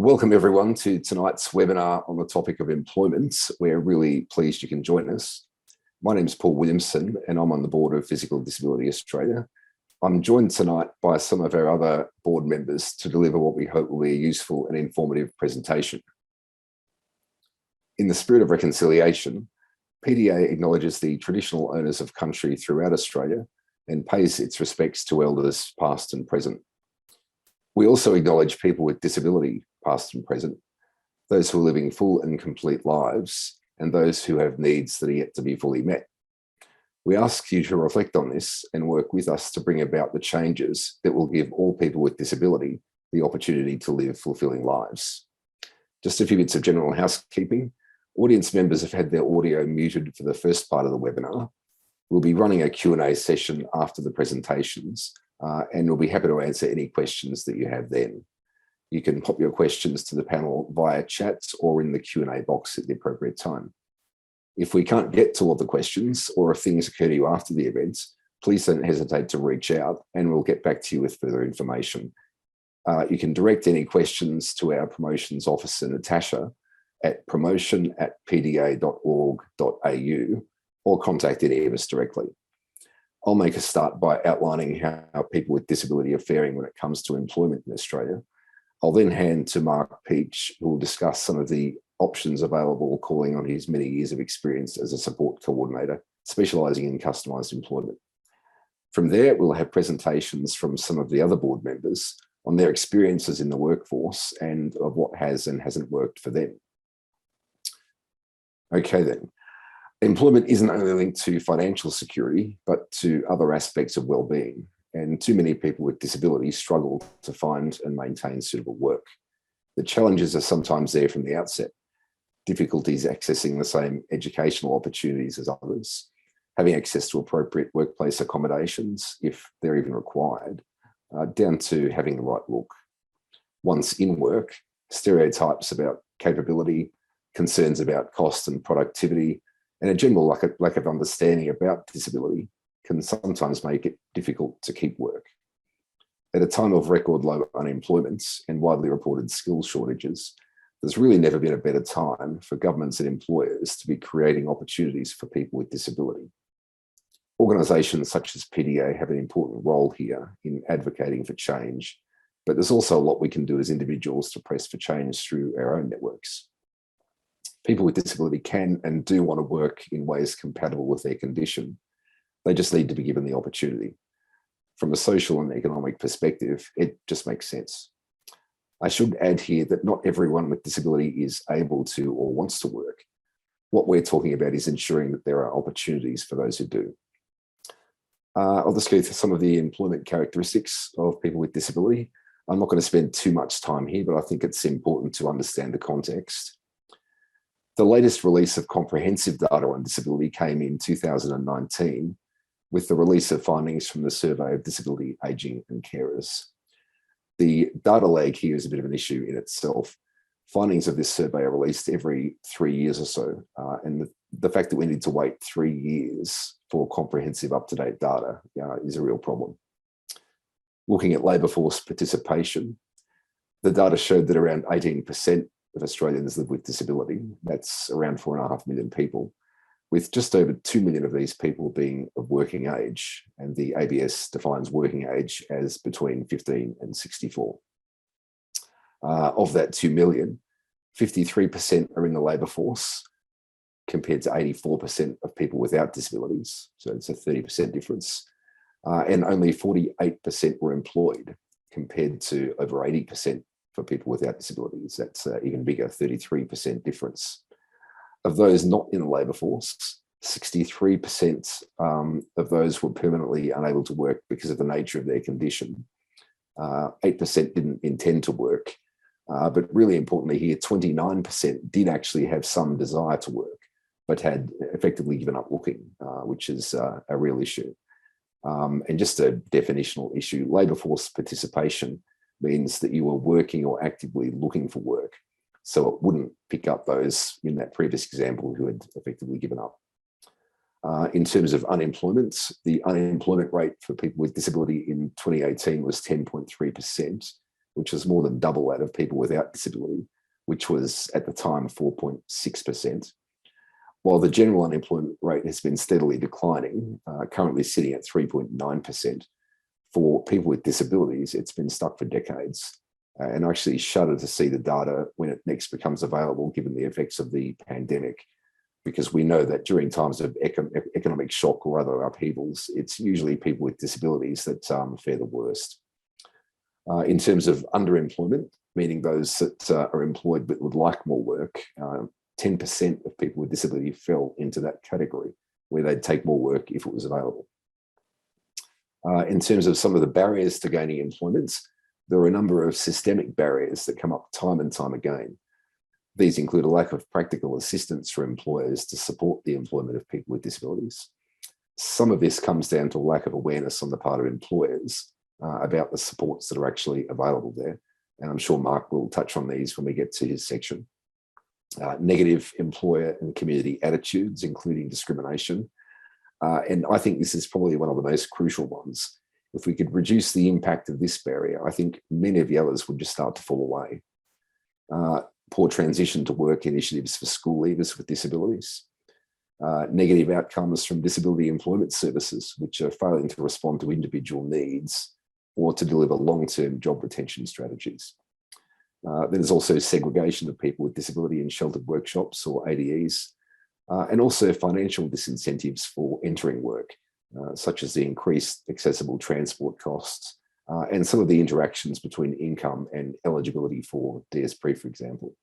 Welcome everyone to tonight's webinar on the topic of employment. We're really pleased you can join us. My name is Paul Williamson and I'm on the board of Physical Disability Australia. I'm joined tonight by some of our other board members to deliver what we hope will be a useful and informative presentation. In the spirit of reconciliation, PDA acknowledges the traditional owners of country throughout Australia and pays its respects to elders past and present. We also acknowledge people with disability, past and present, those who are living full and complete lives, and those who have needs that are yet to be fully met. We ask you to reflect on this and work with us to bring about the changes that will give all people with disability the opportunity to live fulfilling lives. Just a few bits of general housekeeping. Audience members have had their audio muted for the first part of the webinar. We'll be running a Q&A session after the presentations, and we'll be happy to answer any questions that you have then. You can pop your questions to the panel via chat or in the Q&A box at the appropriate time. If we can't get to all the questions or if things occur to you after the event, please don't hesitate to reach out and we'll get back to you with further information. You can direct any questions to our promotions officer, Natasha, at promotion@pda.org.au or contact any of us directly. I'll make a start by outlining how people with disability are faring when it comes to employment in Australia. I'll then hand to Mark Peach, who will discuss some of the options available, calling on his many years of experience as a support coordinator, specialising in customised employment. From there, we'll have presentations from some of the other board members on their experiences in the workforce and of what has and hasn't worked for them. Okay then. Employment isn't only linked to financial security, but to other aspects of well-being, and too many people with disabilities struggle to find and maintain suitable work. The challenges are sometimes there from the outset: difficulties accessing the same educational opportunities as others, having access to appropriate workplace accommodations, if they're even required, down to having the right look. Once in work, stereotypes about capability, concerns about cost and productivity, and a general lack of understanding about disability can sometimes make it difficult to keep work. At a time of record low unemployment and widely reported skills shortages, there's really never been a better time for governments and employers to be creating opportunities for people with disability. Organisations such as PDA have an important role here in advocating for change, but there's also a lot we can do as individuals to press for change through our own networks. People with disability can and do want to work in ways compatible with their condition. They just need to be given the opportunity. From a social and economic perspective, it just makes sense. I should add here that not everyone with disability is able to or wants to work. What we're talking about is ensuring that there are opportunities for those who do. I'll just go through some of the employment characteristics of people with disability. I'm not going to spend too much time here, but I think it's important to understand the context. The latest release of comprehensive data on disability came in 2019 with the release of findings from the Survey of Disability, Ageing and Carers. The data lag here is a bit of an issue in itself. Findings of this survey are released every 3 years or so, and the fact that we need to wait 3 years for comprehensive up-to-date data is a real problem. Looking at labour force participation, the data showed that around 18% of Australians live with disability. That's around 4.5 million people, with just over 2 million of these people being of working age, and the ABS defines working age as between 15 and 64. Of that 2 million, 53% are in the labour force, compared to 84% of people without disabilities, so it's a 30% difference, and only 48% were employed, compared to over 80% for people without disabilities. That's even bigger, 33% difference. Of those not in the labour force, 63% of those were permanently unable to work because of the nature of their condition. 8% didn't intend to work, but really importantly here, 29% did actually have some desire to work, but had effectively given up looking, which is a real issue. And just a definitional issue, labour force participation means that you were working or actively looking for work. So it wouldn't pick up those in that previous example who had effectively given up. In terms of unemployment, the unemployment rate for people with disability in 2018 was 10.3%, which was more than double that of people without disability, which was at the time 4.6%. While the general unemployment rate has been steadily declining, currently sitting at 3.9%, for people with disabilities, it's been stuck for decades. And I actually shudder to see the data when it next becomes available, given the effects of the pandemic, because we know that during times of economic shock or other upheavals, it's usually people with disabilities that fare the worst. In terms of underemployment, meaning those that are employed but would like more work, 10% of people with disability fell into that category, where they'd take more work if it was available. In terms of some of the barriers to gaining employment, there are a number of systemic barriers that come up time and time again. These include a lack of practical assistance for employers to support the employment of people with disabilities. Some of this comes down to a lack of awareness on the part of employers about the supports that are actually available there. And I'm sure Mark will touch on these when we get to his section. Negative employer and community attitudes, including discrimination. And I think this is probably one of the most crucial ones. If we could reduce the impact of this barrier, I think many of the others would just start to fall away. Poor transition to work initiatives for school leavers with disabilities. Negative outcomes from disability employment services, which are failing to respond to individual needs or to deliver long-term job retention strategies. There's also segregation of people with disability in sheltered workshops or ADEs, and also financial disincentives for entering work, such as the increased accessible transport costs and some of the interactions between income and eligibility for DSP, for example.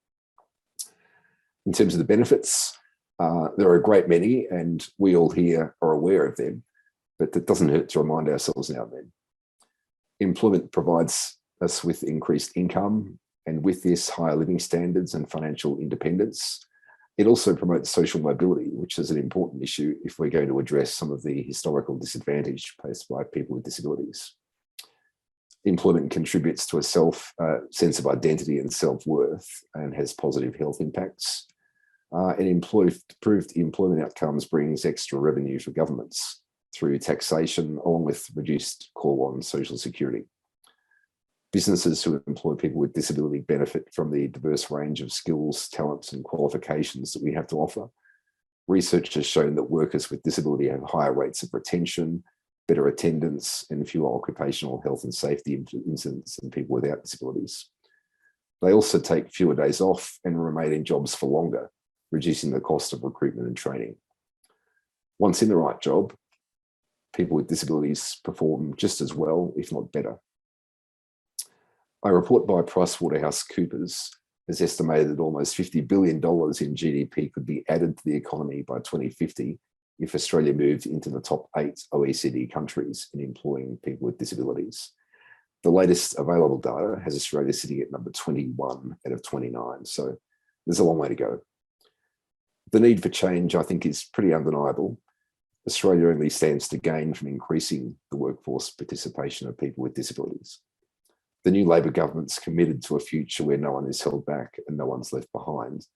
In terms of the benefits, there are a great many, and we all here are aware of them, but it doesn't hurt to remind ourselves now and then. Employment provides us with increased income, and with this, higher living standards and financial independence. It also promotes social mobility, which is an important issue if we're going to address some of the historical disadvantage faced by people with disabilities. Employment contributes to a sense of identity and self-worth and has positive health impacts. And improved employment outcomes brings extra revenue for governments through taxation, along with reduced call on social security. Businesses who employ people with disability benefit from the diverse range of skills, talents, and qualifications that we have to offer. Research has shown that workers with disability have higher rates of retention, better attendance, and fewer occupational health and safety incidents than people without disabilities. They also take fewer days off and remain in jobs for longer, reducing the cost of recruitment and training. Once in the right job, people with disabilities perform just as well, if not better. A report by PricewaterhouseCoopers has estimated that almost $50 billion in GDP could be added to the economy by 2050 if Australia moved into the top 8 OECD countries in employing people with disabilities. The latest available data has Australia sitting at number 21 out of 29, so there's a long way to go. The need for change, I think, is pretty undeniable. Australia only stands to gain from increasing the workforce participation of people with disabilities. The new Labor government's committed to a future where no one is held back and no one's left behind.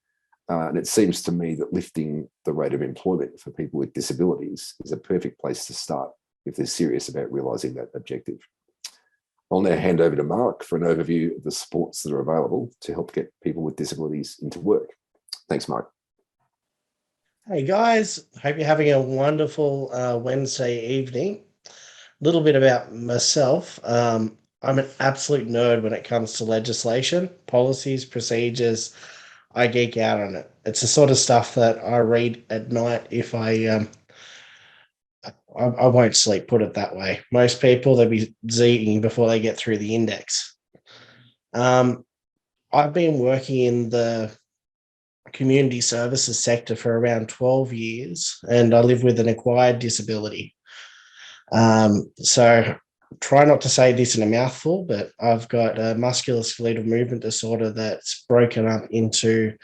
And it seems to me that lifting the rate of employment for people with disabilities is a perfect place to start if they're serious about realising that objective. I'll now hand over to Mark for an overview of the supports that are available to help get people with disabilities into work. Thanks, Mark. Hey guys, hope you're having a wonderful Wednesday evening. A little bit about myself. I'm an absolute nerd when it comes to legislation, policies, procedures. I geek out on it. It's the sort of stuff that I read at night if I won't sleep, put it that way. Most people, they'll be zing before they get through the index. I've been working in the community services sector for around 12 years, and I live with an acquired disability. So try not to say this in a mouthful, but I've got a musculoskeletal movement disorder that's broken up into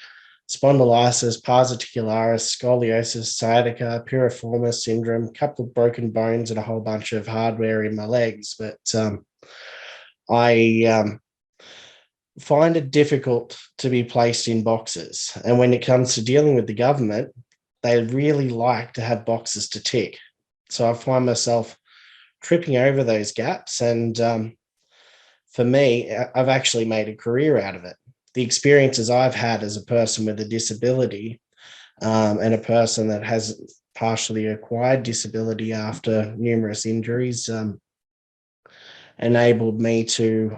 spondylitis, pars articularis, scoliosis, sciatica, piriformis syndrome, a couple of broken bones, and a whole bunch of hardware in my legs. But I find it difficult to be placed in boxes. And when it comes to dealing with the government, they really like to have boxes to tick. So I find myself tripping over those gaps and for me, I've actually made a career out of it. The experiences I've had as a person with a disability, and a person that has partially acquired disability after numerous injuries, enabled me to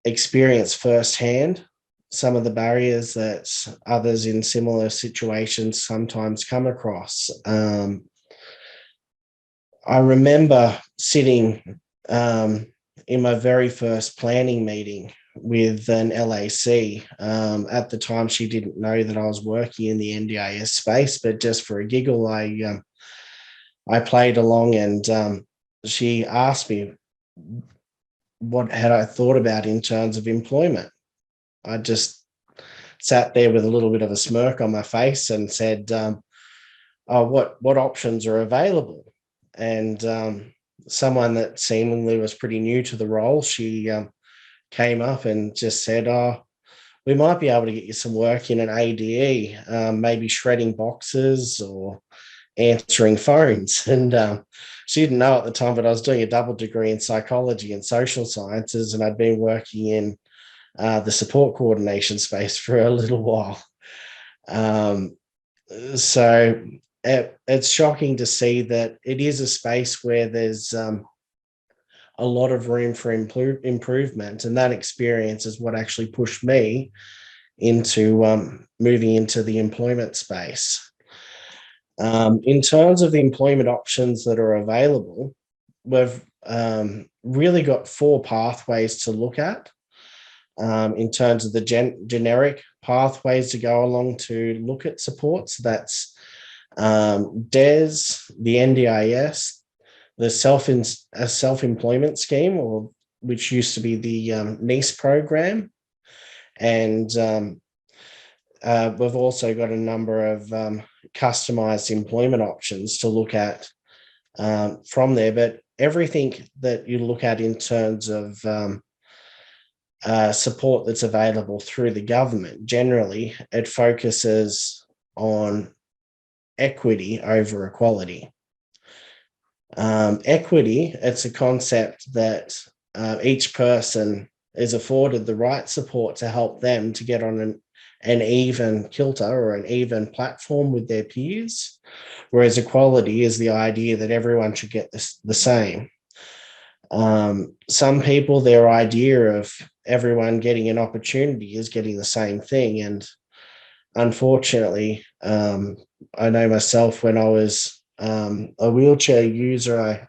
experience firsthand some of the barriers that others in similar situations sometimes come across. I remember sitting in my very first planning meeting with an LAC. At the time, she didn't know that I was working in the NDIS space, but just for a giggle, I played along, and she asked me what had I thought about in terms of employment. I just sat there with a little bit of a smirk on my face and said, "Oh, what options are available?" And someone that seemingly was pretty new to the role, she came up and just said, "Oh, we might be able to get you some work in an ADE, maybe shredding boxes or answering phones." And she didn't know at the time, but I was doing a double degree in psychology and social sciences, and I'd been working in the support coordination space for a little while. So it's shocking to see that it is a space where there's a lot of room for improvement, and that experience is what actually pushed me into moving into the employment space. In terms of the employment options that are available, we've really got 4 pathways to look at. In terms of the generic pathways to go along to look at supports, that's DES, the NDIS, the self-employment scheme, or which used to be the NICE program, and we've also got a number of customized employment options to look at from there. But everything that you look at in terms of support that's available through the government, generally it focuses on equity over equality. Equity, it's a concept that each person is afforded the right support to help them to get on an even kilter or an even platform with their peers, whereas equality is the idea that everyone should get the same. Some people, their idea of everyone getting an opportunity is getting the same thing, and unfortunately, I know myself, when I was a wheelchair user,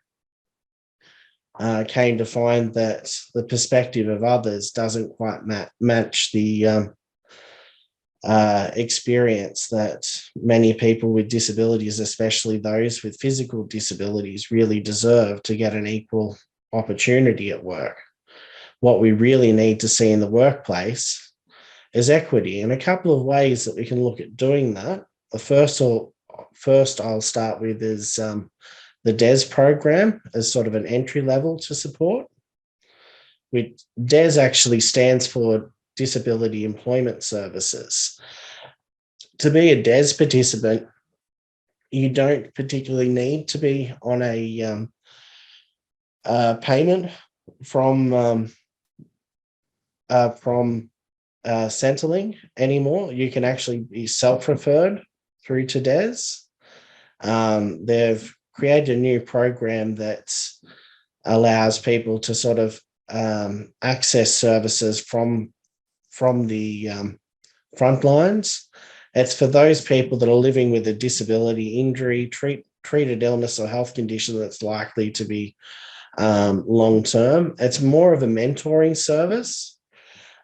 I came to find that the perspective of others doesn't quite match the experience that many people with disabilities, especially those with physical disabilities, really deserve to get an equal opportunity at work. What we really need to see in the workplace is equity, and a couple of ways that we can look at doing that. The first I'll start with is the DES program as sort of an entry level to support. DES actually stands for Disability Employment Services. To be a DES participant, you don't particularly need to be on a payment from Centrelink anymore. You can actually be self-referred through to DES. They've created a new program that allows people to sort of access services from the front lines. It's for those people that are living with a disability, injury, treated illness or health condition that's likely to be long-term. It's more of a mentoring service,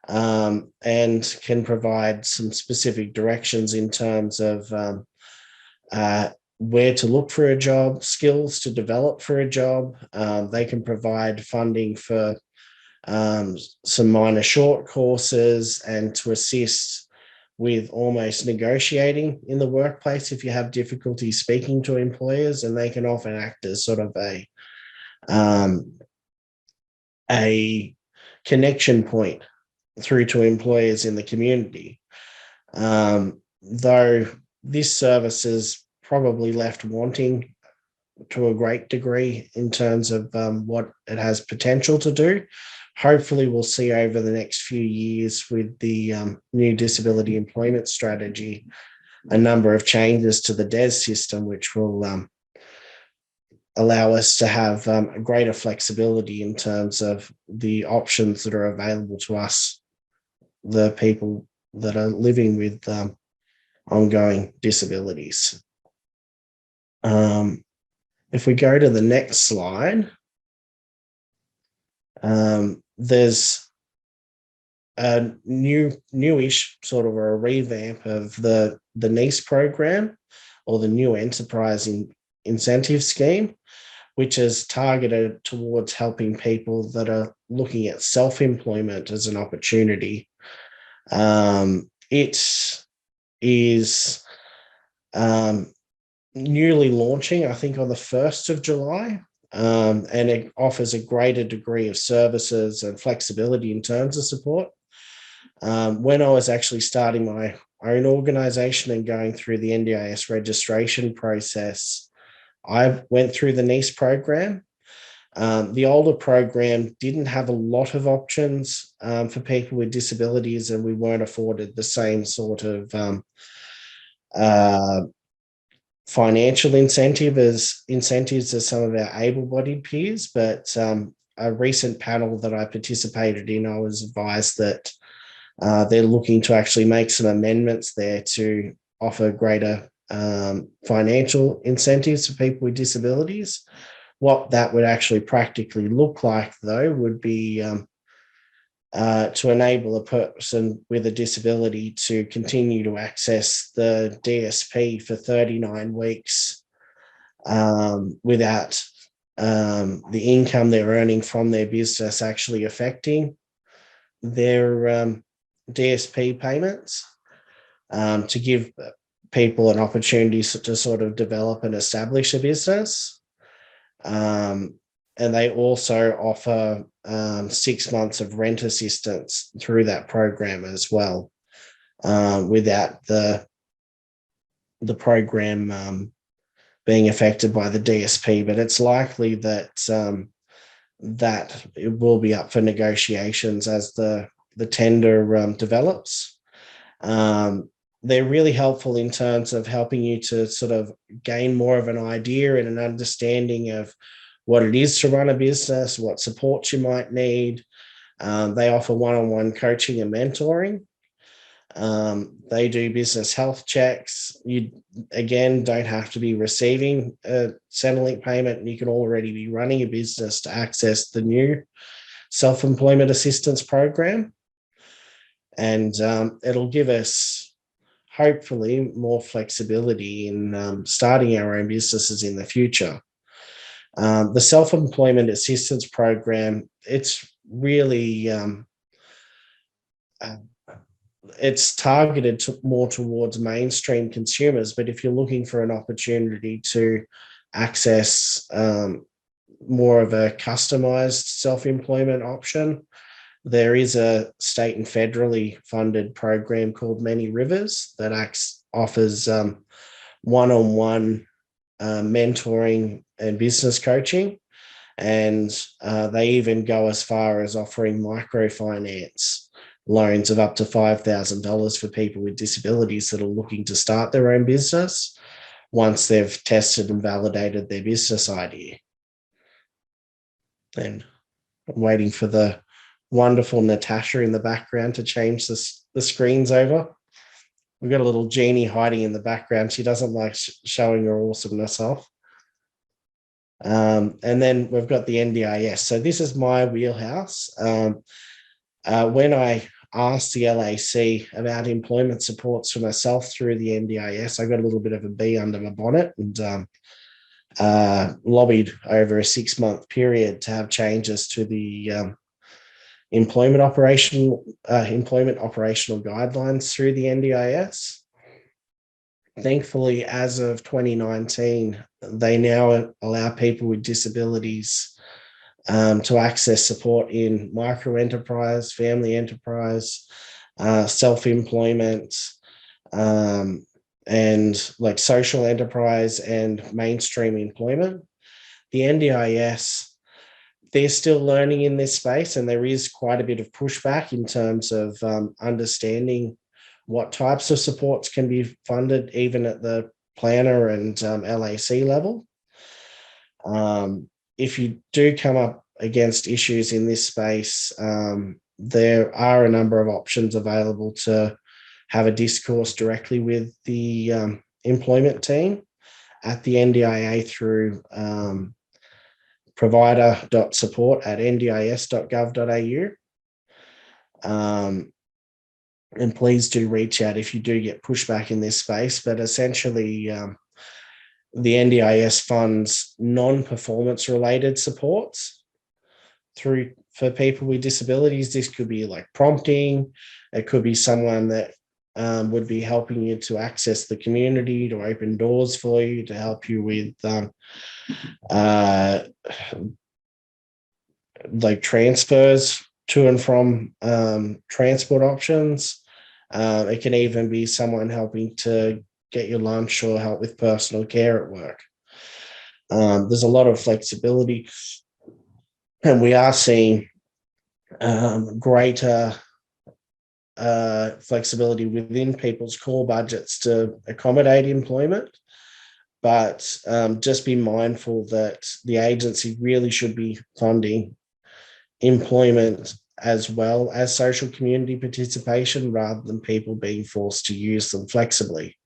and can provide some specific directions in terms of where to look for a job, skills to develop for a job. They can provide funding for some minor short courses, and to assist with almost negotiating in the workplace if you have difficulty speaking to employers, and they can often act as sort of a connection point through to employers in the community. Though this service is probably left wanting to a great degree in terms of what it has potential to do. Hopefully, we'll see over the next few years with the new disability employment strategy a number of changes to the DES system, which will allow us to have greater flexibility in terms of the options that are available to us, the people that are living with ongoing disabilities. If we go to the next slide, there's a newish sort of a revamp of the NEIS program, or the New Enterprise Incentive Scheme, which is targeted towards helping people that are looking at self-employment as an opportunity. It is newly launching, I think, on the 1st of July, and it offers a greater degree of services and flexibility in terms of support. When I was actually starting my own organisation and going through the NDIS registration process, I went through the NEIS program. The older program didn't have a lot of options for people with disabilities, and we weren't afforded the same sort of financial incentives as some of our able-bodied peers. But a recent panel that I participated in, I was advised that they're looking to actually make some amendments there to offer greater financial incentives for people with disabilities. What that would actually practically look like, though, would be to enable a person with a disability to continue to access the DSP for 39 weeks without the income they're earning from their business actually affecting their DSP payments, to give people an opportunity to sort of develop and establish a business. And they also offer 6 months of rent assistance through that program as well, without the program being affected by the DSP. But it's likely that that it will be up for negotiations as the tender develops. They're really helpful in terms of helping you to sort of gain more of an idea and an understanding of what it is to run a business, what support you might need. They offer one-on-one coaching and mentoring. They do business health checks. You, again, don't have to be receiving a Centrelink payment, and you can already be running a business to access the new self-employment assistance program. And it'll give us, hopefully, more flexibility in starting our own businesses in the future. The self-employment assistance program, it's really it's targeted more towards mainstream consumers. But if you're looking for an opportunity to access more of a customized self-employment option, there is a state and federally funded program called Many Rivers that offers one-on-one mentoring and business coaching. And they even go as far as offering microfinance loans of up to $5,000 for people with disabilities that are looking to start their own business once they've tested and validated their business idea. And I'm waiting for the wonderful Natasha in the background to change the screens over. We've got a little genie hiding in the background. She doesn't like showing her awesomeness off. And then we've got the NDIS. So this is my wheelhouse. When I asked the LAC about employment supports for myself through the NDIS, I got a little bit of a bee under my bonnet and lobbied over a 6-month period to have changes to the employment operational guidelines through the NDIS. Thankfully, as of 2019, they now allow people with disabilities to access support in micro enterprise, family enterprise, self-employment, and like social enterprise and mainstream employment. The NDIS, they're still learning in this space, and there is quite a bit of pushback in terms of understanding what types of supports can be funded, even at the planner and LAC level. If you do come up against issues in this space, there are a number of options available to have a discourse directly with the employment team at the NDIA through provider.support@ndis.gov.au. And please do reach out if you do get pushback in this space. But essentially, the NDIS funds non-performance related supports for people with disabilities. This could be like prompting. It could be someone that would be helping you to access the community, to open doors for you, to help you with like transfers to and from transport options. It can even be someone helping to get your lunch or help with personal care at work. There's a lot of flexibility, and we are seeing greater flexibility within people's core budgets to accommodate employment. But just be mindful that the agency really should be funding employment as well as social community participation, rather than people being forced to use them flexibly.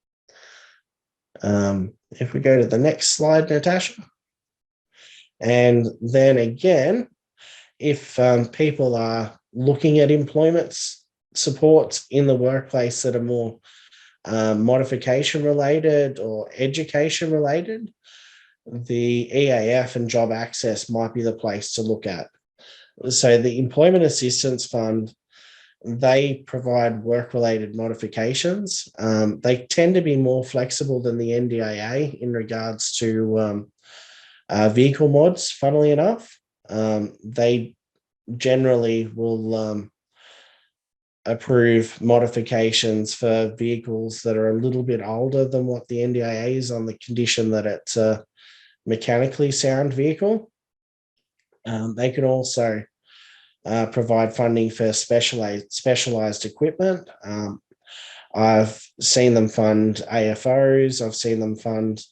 If we go to the next slide, Natasha. And then again, if people are looking at employment supports in the workplace that are more modification related or education related, the EAF and Job Access might be the place to look at. So the Employment Assistance Fund, they provide work-related modifications. They tend to be more flexible than the NDIA in regards to vehicle mods, funnily enough. They generally will approve modifications for vehicles that are a little bit older than what the NDIA is, on the condition that it's a mechanically sound vehicle. They can also provide funding for specialized equipment. I've seen them fund AFOs. I've seen them fund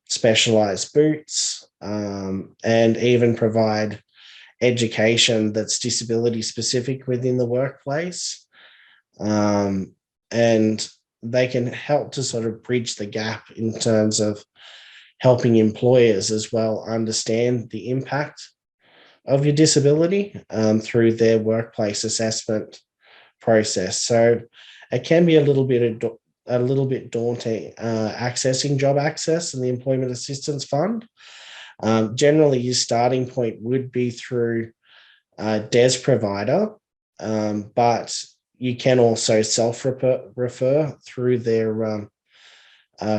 specialized boots, and even provide education that's disability specific within the workplace. And they can help to sort of bridge the gap in terms of helping employers as well understand the impact of your disability through their workplace assessment process. So it can be a little bit daunting accessing Job Access and the Employment Assistance Fund. Generally, your starting point would be through DES provider, but you can also self-refer through their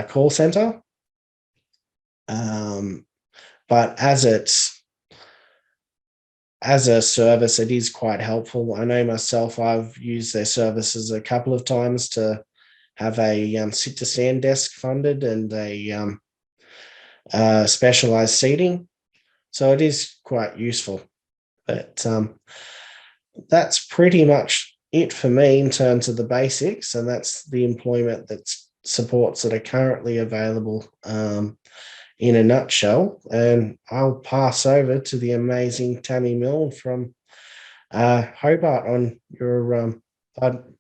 call center. But as a service, it is quite helpful. I know myself, I've used their services a couple of times to have a sit-to-stand desk funded and a specialized seating. So it is quite useful. But that's pretty much it for me in terms of the basics, and that's the employment supports that are currently available in a nutshell. And I'll pass over to the amazing Tammy Milne from Hobart on your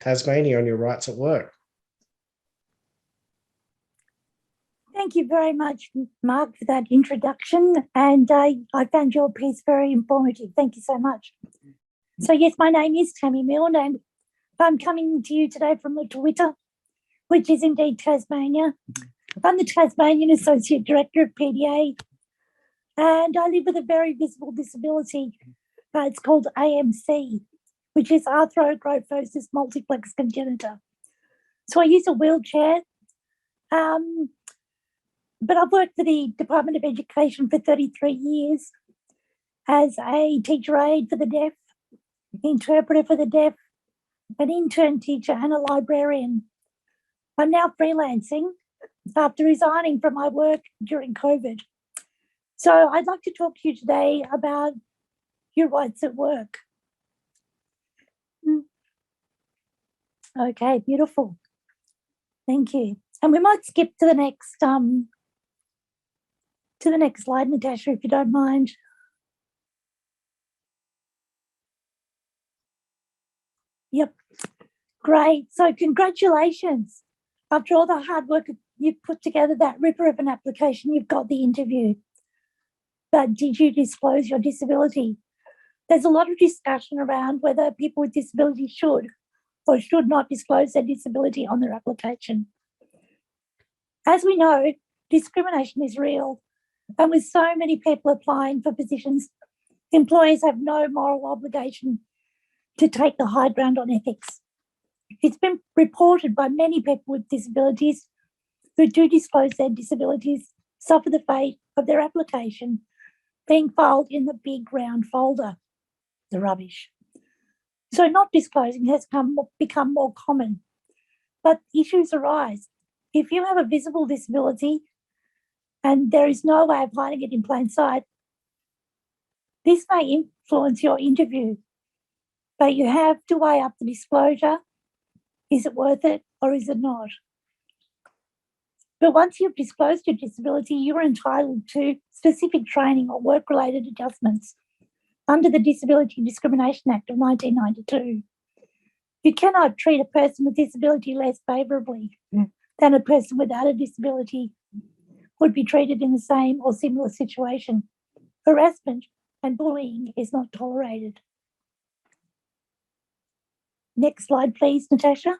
Tasmania on your rights at work. Thank you very much, Mark, for that introduction. And I found your piece very informative. Thank you so much. So yes, my name is Tammy Milne, and I'm coming to you today from the Twitter, which is indeed Tasmania. I'm the Tasmanian Associate Director of PDA, and I live with a very visible disability. It's called AMC, which is arthrogryposis multiplex congenita. So I use a wheelchair, but I've worked for the Department of Education for 33 years as a teacher aide for the deaf, interpreter for the deaf, an intern teacher and a librarian. I'm now freelancing after resigning from my work during COVID. So I'd like to talk to you today about your rights at work. Okay, beautiful. Thank you. And we might skip to the next slide, Natasha, if you don't mind. Yep, great. So congratulations. After all the hard work you've put together, that ripper of an application, you've got the interview. But did you disclose your disability? There's a lot of discussion around whether people with disabilities should or should not disclose their disability on their application. As we know, discrimination is real, and with so many people applying for positions, employers have no moral obligation to take the high ground on ethics. It's been reported by many people with disabilities who do disclose their disabilities suffer the fate of their application being filed in the big round folder, the rubbish. So not disclosing has become more common, but issues arise. If you have a visible disability and there is no way of hiding it in plain sight, this may influence your interview, but you have to weigh up the disclosure. Is it worth it or is it not? But once you've disclosed your disability, you're entitled to specific training or work-related adjustments under the Disability Discrimination Act of 1992. You cannot treat a person with disability less favourably than a person without a disability would be treated in the same or similar situation. Harassment and bullying is not tolerated. Next slide, please, Natasha.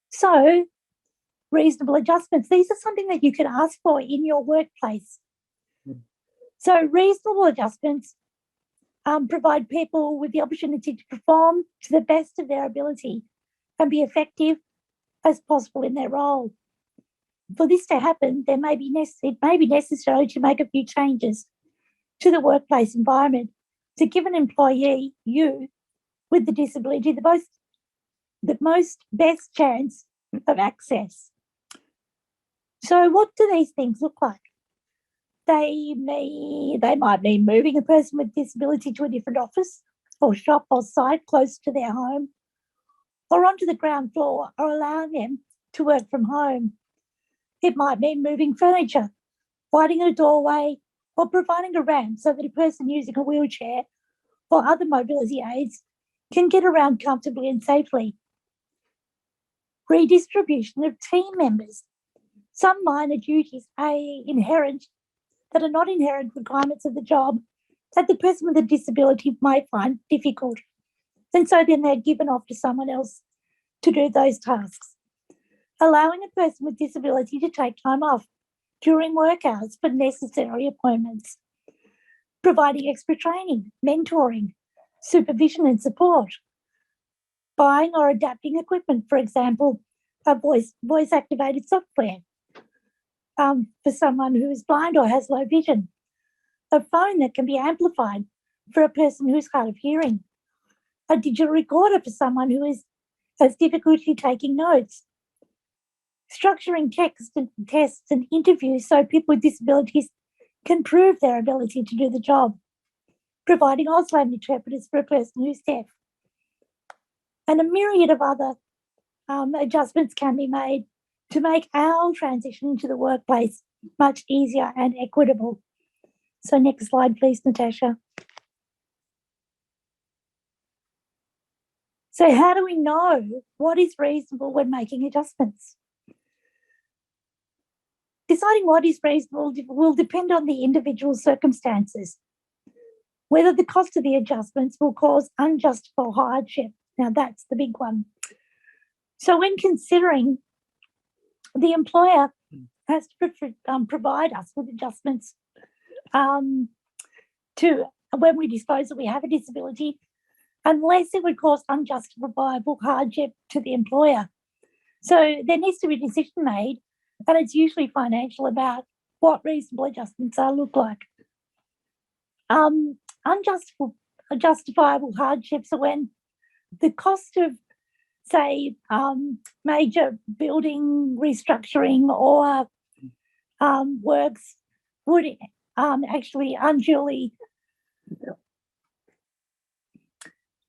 So, reasonable adjustments. These are something that you can ask for in your workplace. So, reasonable adjustments provide people with the opportunity to perform to the best of their ability and be effective as possible in their role. For this to happen, it may be necessary to make a few changes to the workplace environment to give an employee, you, with the disability, the most best chance of access. So what do these things look like? They might mean moving a person with disability to a different office or shop or site close to their home, or onto the ground floor, or allowing them to work from home. It might mean moving furniture, widening a doorway, or providing a ramp so that a person using a wheelchair or other mobility aids can get around comfortably and safely. Redistribution of team members. Some minor duties that are not inherent requirements of the job that the person with a disability might find difficult. And so then they're given off to someone else to do those tasks. Allowing a person with disability to take time off during work hours for necessary appointments. Providing extra training, mentoring, supervision and support. Buying or adapting equipment, for example, a voice-activated software for someone who is blind or has low vision. A phone that can be amplified for a person who's hard of hearing. A digital recorder for someone who has difficulty taking notes. Structuring tests and interviews so people with disabilities can prove their ability to do the job. Providing Auslan interpreters for a person who's deaf. And a myriad of other adjustments can be made to make our transition into the workplace much easier and equitable. So next slide, please, Natasha. So how do we know what is reasonable when making adjustments? Deciding what is reasonable will depend on the individual circumstances. Whether the cost of the adjustments will cause unjustifiable hardship. Now that's the big one. So when considering, the employer has to provide us with adjustments to when we disclose that we have a disability, unless it would cause unjustifiable hardship to the employer. So there needs to be a decision made, and it's usually financial, about what reasonable adjustments look like. Unjustifiable hardships are when the cost of, say, major building restructuring or works would actually unduly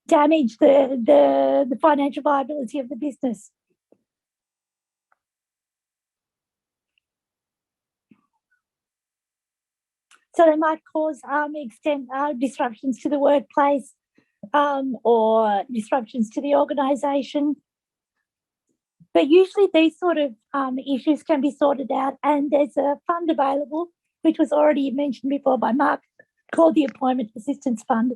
damage the financial viability of the business. So they might cause extent disruptions to the workplace or disruptions to the organisation. But usually these sort of issues can be sorted out, and there's a fund available, which was already mentioned before by Mark, called the Employment Assistance Fund,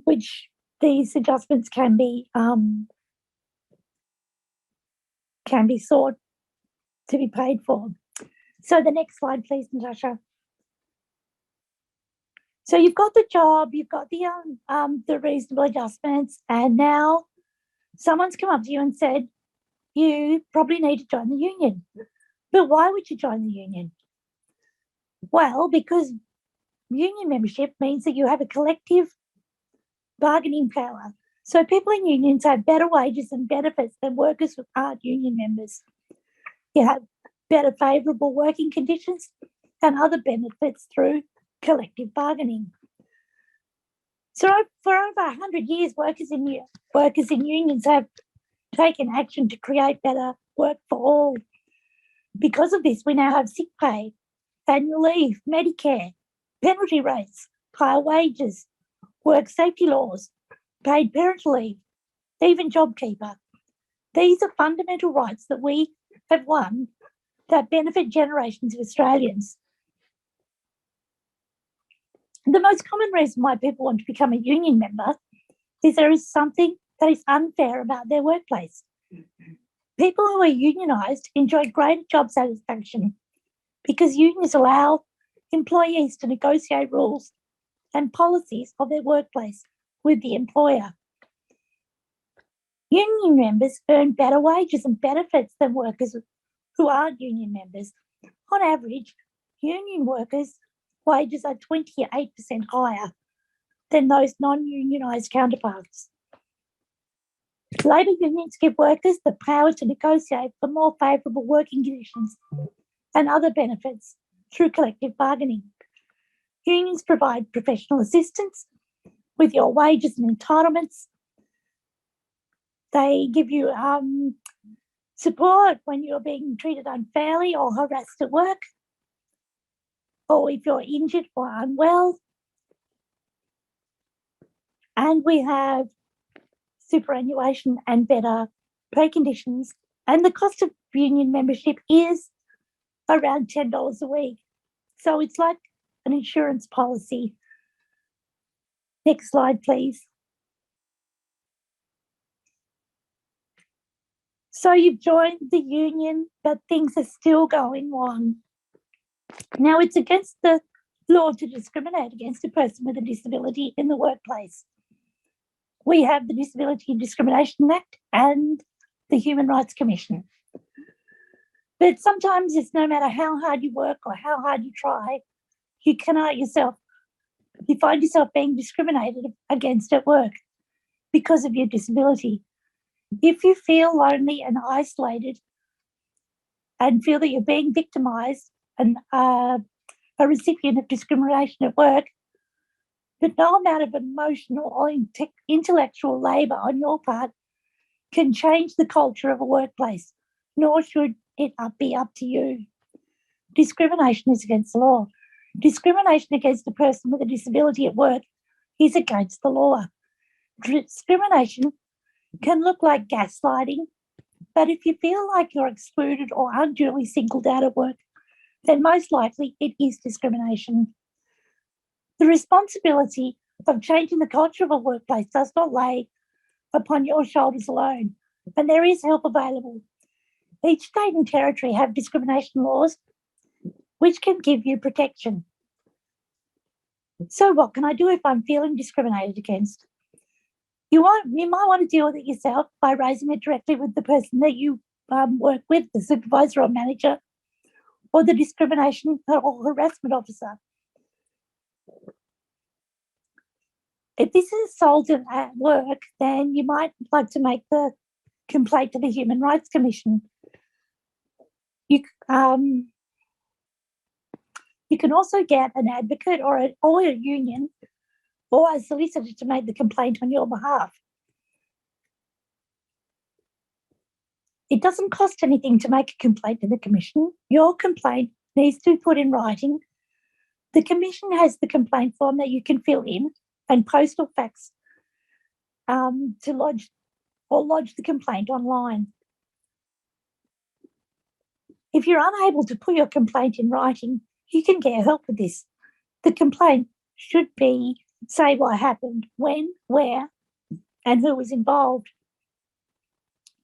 which these adjustments can be sought to be paid for. So the next slide, please, Natasha. So you've got the job, you've got the reasonable adjustments, and now someone's come up to you and said, you probably need to join the union. But why would you join the union? Well, because union membership means that you have a collective bargaining power. So people in unions have better wages and benefits than workers who aren't union members. You have better favourable working conditions and other benefits through collective bargaining. So for over 100 years, workers in unions have taken action to create better work for all. Because of this, we now have sick pay, annual leave, Medicare, penalty rates, higher wages, work safety laws, paid parental leave, even JobKeeper. These are fundamental rights that we have won that benefit generations of Australians. The most common reason why people want to become a union member is there is something that is unfair about their workplace. People who are unionised enjoy greater job satisfaction because unions allow employees to negotiate rules and policies of their workplace with the employer. Union members earn better wages and benefits than workers who aren't union members. On average, union workers' wages are 28% higher than those non-unionised counterparts. Labour unions give workers the power to negotiate for more favourable working conditions and other benefits through collective bargaining. Unions provide professional assistance with your wages and entitlements. They give you support when you're being treated unfairly or harassed at work, or if you're injured or unwell. And we have superannuation and better pay conditions. And the cost of union membership is around $10 a week. So it's like an insurance policy. Next slide, please. So you've joined the union, but things are still going wrong. Now, it's against the law to discriminate against a person with a disability in the workplace. We have the Disability and Discrimination Act and the Human Rights Commission. But sometimes it's no matter how hard you work or how hard you try, you find yourself being discriminated against at work because of your disability. If you feel lonely and isolated and feel that you're being victimised and a recipient of discrimination at work, but no amount of emotional or intellectual labour on your part can change the culture of a workplace, nor should it be up to you. Discrimination is against the law. Discrimination against a person with a disability at work is against the law. Discrimination can look like gaslighting, but if you feel like you're excluded or unduly singled out at work, then most likely it is discrimination. The responsibility of changing the culture of a workplace does not lay upon your shoulders alone, and there is help available. Each state and territory have discrimination laws which can give you protection. So what can I do if I'm feeling discriminated against? You might want to deal with it yourself by raising it directly with the person that you work with, the supervisor or manager, or the discrimination or harassment officer. If this is assaulted at work, then you might like to make the complaint to the Human Rights Commission. You can also get an advocate or a union or a solicitor to make the complaint on your behalf. It doesn't cost anything to make a complaint to the Commission. Your complaint needs to be put in writing. The Commission has the complaint form that you can fill in and post or fax to lodge the complaint online. If you're unable to put your complaint in writing, you can get help with this. The complaint should say what happened, when, where, and who was involved.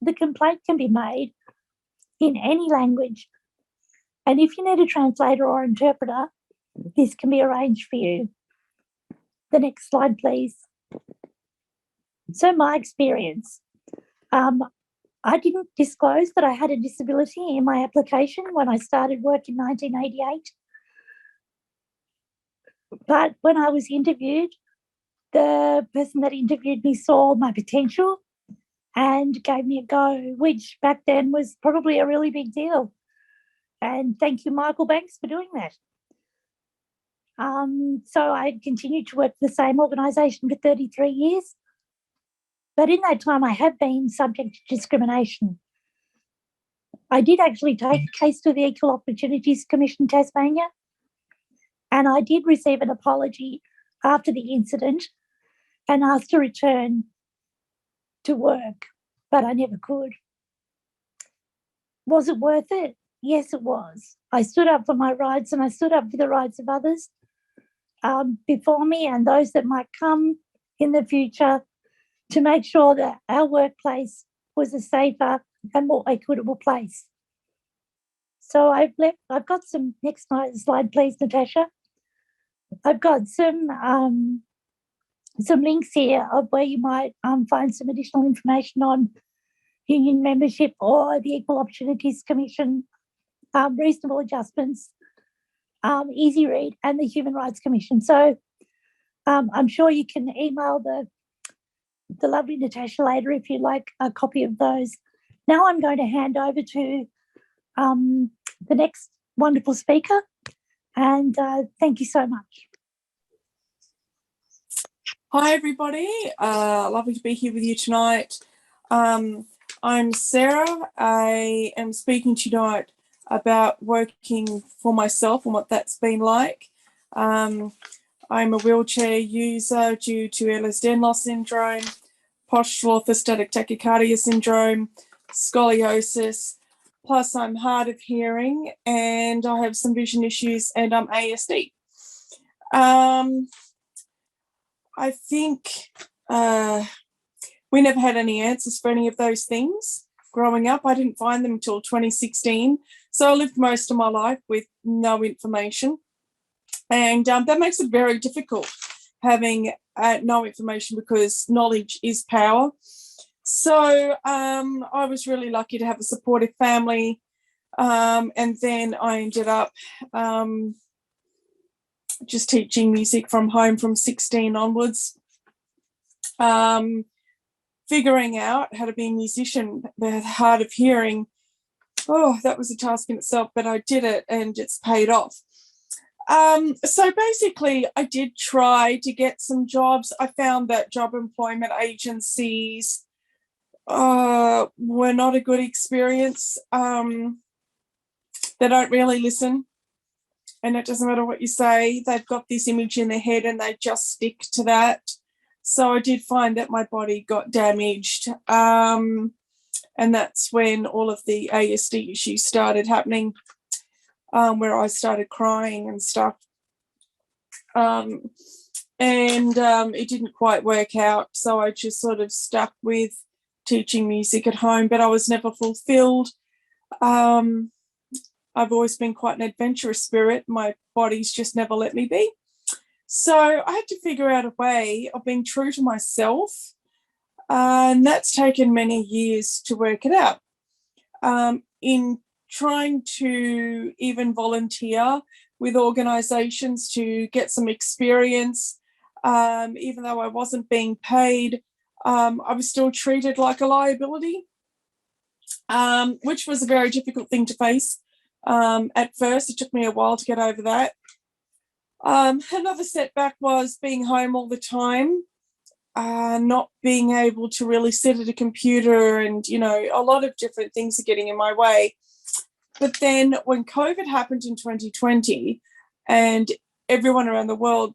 The complaint can be made in any language. And if you need a translator or interpreter, this can be arranged for you. The next slide, please. So my experience, I didn't disclose that I had a disability in my application when I started work in 1988. But when I was interviewed, the person that interviewed me saw my potential and gave me a go, which back then was probably a really big deal. And thank you, Michael Banks, for doing that. So I continued to work for the same organisation for 33 years. But in that time, I have been subject to discrimination. I did actually take a case to the Equal Opportunities Commission Tasmania, and I did receive an apology after the incident and asked to return to work, but I never could. Was it worth it? Yes, it was. I stood up for my rights and I stood up for the rights of others before me and those that might come in the future to make sure that our workplace was a safer and more equitable place. So I've got some, next slide please, Natasha. I've got some links here of where you might find some additional information on union membership or the Equal Opportunities Commission, reasonable adjustments, easy read, and the Human Rights Commission. So I'm sure you can email the lovely Natasha later if you'd like a copy of those. Now I'm going to hand over to the next wonderful speaker, and thank you so much. Hi everybody, lovely to be here with you tonight. I'm Sarah. I am speaking tonight about working for myself and what that's been like. I'm a wheelchair user due to Ehlers-Danlos syndrome, postural orthostatic tachycardia syndrome, scoliosis, plus I'm hard of hearing and I have some vision issues and I'm ASD. I think we never had any answers for any of those things growing up. I didn't find them until 2016. So I lived most of my life with no information. And that makes it very difficult having no information because knowledge is power. So I was really lucky to have a supportive family. And then I ended up just teaching music from home from 16 onwards. Figuring out how to be a musician, the hard of hearing, oh, that was a task in itself, but I did it and it's paid off. So basically, I did try to get some jobs. I found that job employment agencies were not a good experience. They don't really listen. And it doesn't matter what you say, they've got this image in their head and they just stick to that. So I did find that my body got damaged. And that's when all of the ASD issues started happening, where I started crying and stuff. And it didn't quite work out. So I just sort of stuck with teaching music at home, but I was never fulfilled. I've always been quite an adventurous spirit. My body's just never let me be. So I had to figure out a way of being true to myself. And that's taken many years to work it out. In trying to even volunteer with organisations to get some experience, Even though I wasn't being paid, I was still treated like a liability, which was a very difficult thing to face. At first, it took me a while to get over that. Another setback was being home all the time, not being able to really sit at a computer, and, you know, a lot of different things are getting in my way. But then when COVID happened in 2020 and everyone around the world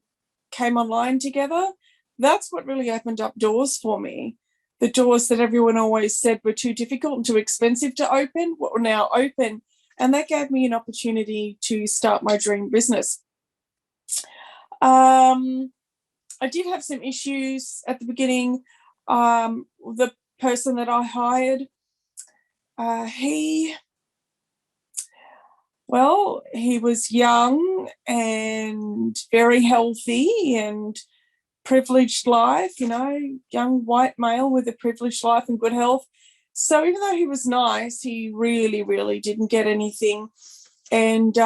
came online together, that's what really opened up doors for me. The doors that everyone always said were too difficult and too expensive to open were now open. And that gave me an opportunity to start my dream business. I did have some issues at the beginning. The person that I hired, he was young and very healthy and privileged life, you know, young white male with a privileged life and good health. So even though he was nice, he really, really didn't get anything. And